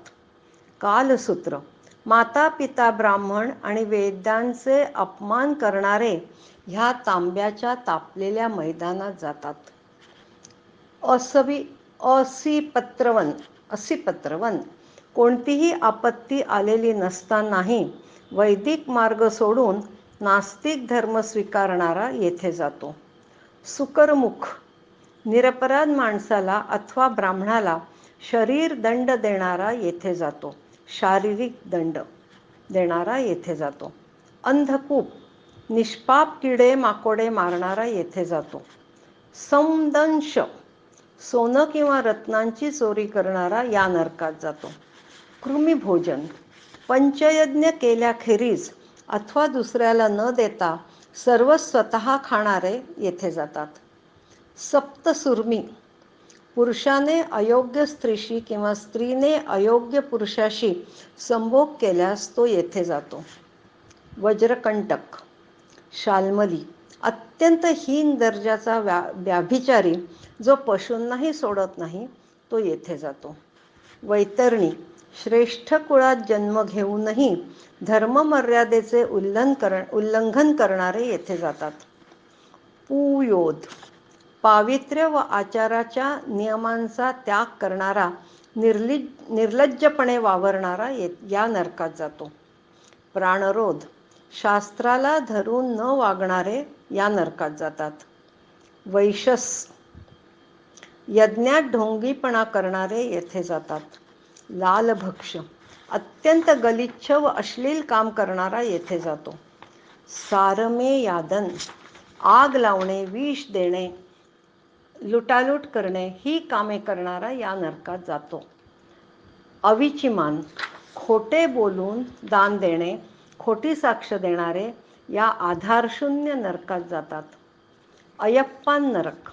कालसूत्र, माता पिता ब्राह्मण आणि वेदांचे अपमान करणारे ह्या तांब्याच्या तापलेल्या मैदानात जातात. असिपत्रवन, कोणतीही आपत्ती आलेली नसतानाही वैदिक मार्ग सोडून नास्तिक धर्म स्वीकारणारा येथे जातो. सुकरमुख, निरपराध माणसाला अथवा ब्राह्मणाला शरीर दंड देणारा येथे जातो. शारीरिक दंड देणारा येथे जातो. अंधकूप, निष्पाप किडे माकोडे मारणारा येथे जातो. समदंश, सोनं किंवा रत्नांची चोरी करणारा या नरकात जातो. कृमिभोजन, पंचयज्ञ केल्याखेरीज अथवा दुसऱ्याला न देता सर्व स्वतः खाणारे येथे जातात. सप्तसुर्मी, पुरुषाने अयोग्य स्त्रीशी किंवा स्त्रीने अयोग्य पुरुषाशी संभोग केल्यास तो येथे जातो. वज्रकंटक, शाल्मली, अत्यंत हीन दर्जाचा व्याभिचारी जो पशूंनाही सोडत नाही तो येथे जातो. वैतरणी, श्रेष्ठ कुळात जन्म घेऊनही धर्ममर्यादेचे उल्लंघन करणारे येथे जातात. पुयोध, पावित्र्य व आचाराच्या नियमांचा त्याग करणारा, निर्लज्जपणे वावरणारा या नरकात जातो. प्राणरोध, शास्त्राला धरून न वागणारे या नरकात जातात. वैशस, यज्ञात ढोंगीपणा करणारे येथे जातात. लालभक्ष, अत्यंत गलिच्छ व अश्लील काम करणारा येथे जातो. सारमेयादन, आग लावणे, विष देणे, लुटालूट करणे ही कामे करणारा या नरकात जातो. अविचिमान, खोटे बोलून दान देणे, खोटी साक्ष देणारे या आधारशून्य नरकात जातात. अयप्पान नरक,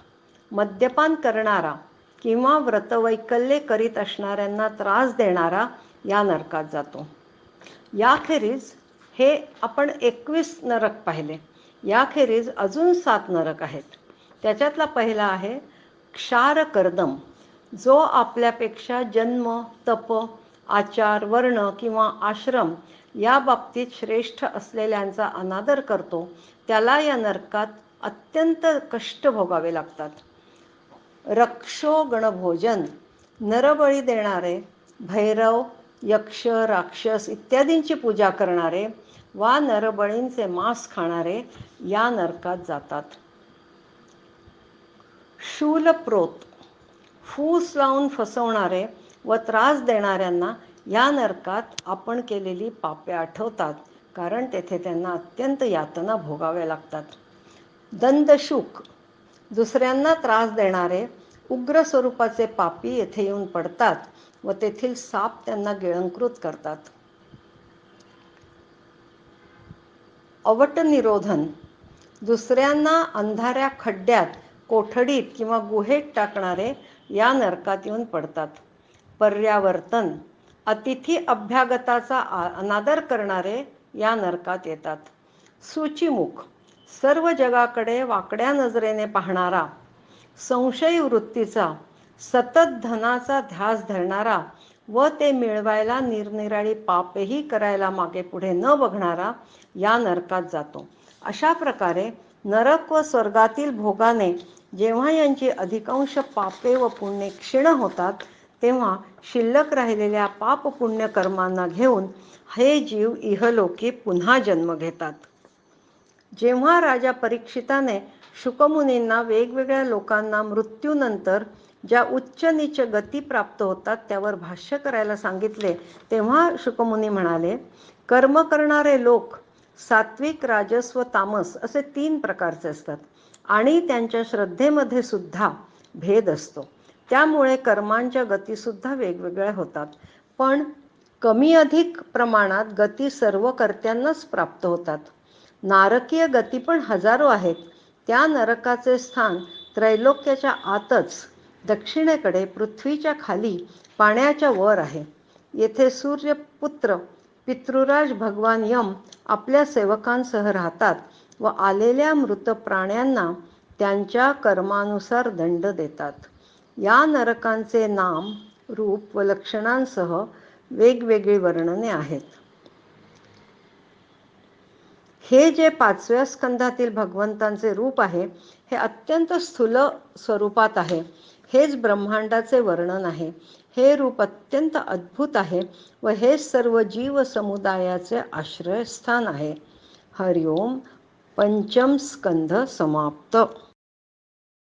मद्यपान करणारा किंवा व्रतवैकल्ये करीत असणाऱ्यांना त्रास देणारा या नरकात जातो. याखेरीज हे आपण 21 नरक पाहिले. याखेरीज अजून 7 नरक आहेत. त्याच्यातला पहिला आहे क्षारकर्दम, जो आपल्यापेक्षा जन्म, तप, आचार, वर्ण किंवा आश्रम या बाबतीत श्रेष्ठ असलेल्यांचा अनादर करतो, त्याला या नरकात अत्यंत कष्ट भोगावे लागतात. रक्षोगणभोजन, नरबळी देणारे, भैरव, यक्ष, राक्षस इत्यादींची पूजा करणारे वा नरबळींचे मांस खाणारे या नरकात जातात. शूलप्रोत, फूस लावून फसवणारे व त्रास देणाऱ्यांना या नरकात आपण केलेली पापे आठवतात, कारण तेथे त्यांना अत्यंत यातना भोगाव्या लागतात. दंदशुक, दुसऱ्यांना त्रास देणारे उग्र स्वरूपाचे पापी येथे येऊन पडतात व तेथील साप त्यांना गिळंकृत करतात. अवटनिरोधन, दुसऱ्यांना अंधाऱ्या खड्ड्यात, कोठडीत किंवा गुहेत टाकणारे या नरकात येऊन पडतात. पर्यावर्तन, अतिथी अभ्यागताचा अनादर करणारे या नरकात येतात. सूचिमुख, सर्व जगाकडे वाकड्या नजरेने पाहणारा, संशयी वृत्तीचा, सतत धनाचा ध्यास धरणारा व ते मिळवायला निरनिराळी पापेही करायला मागे पुढे न बघणारा या नरकात जातो. अशा प्रकारे नरक व स्वर्गातील भोगाने जेव्हा यांची अधिकांश पापे व पुण्ये क्षीण होतात, तेव्हा शिल्लक राहिलेल्या पाप पुण्य कर्मांना घेऊन हे जीव इहलोकी पुन्हा जन्म घेतात. जेव्हा राजा परीक्षिताने शुकमुनींना वेगवेगळ्या लोकांना मृत्यूनंतर ज्या उच्च नीच गती प्राप्त होतात त्यावर भाष्य करायला सांगितले, तेव्हा शुकमुनी म्हणाले, कर्म करणारे लोक सात्विक, राजस व तामस असे 3 प्रकारचे असतात आणि त्यांच्या श्रद्धेमध्ये सुद्धा भेद असतो. त्यामुळे कर्मांच्या गतीसुद्धा वेगवेगळ्या होतात. पण कमी अधिक प्रमाणात गती सर्व कर्त्यांनाच प्राप्त होतात. नारकीय गती पण हजारो आहेत. त्या नरकाचे स्थान त्रैलोक्याच्या आतच दक्षिणेकडे पृथ्वीच्या खाली पाण्याच्या वर आहे. येथे सूर्यपुत्र पितृराज भगवान यम आपल्या सेवकांसह राहतात व आलेल्या मृत प्राण्यांना त्यांच्या कर्मानुसार दंड देतात. या नरकांचे नाम, रूप व लक्षणांसह वेगवेगळी वर्णने आहेत. हे जे 5व्या स्कंधातील भगवंतांचे रूप आहे, हे अत्यंत स्थूल स्वरूपात आहे. हेच ब्रह्मांडाचे वर्णन आहे. हे रूप अत्यंत अद्भुत आहे व हे सर्व जीव समुदायाचे आश्रयस्थान आहे. हरिओम. 5म स्कंध समाप्त.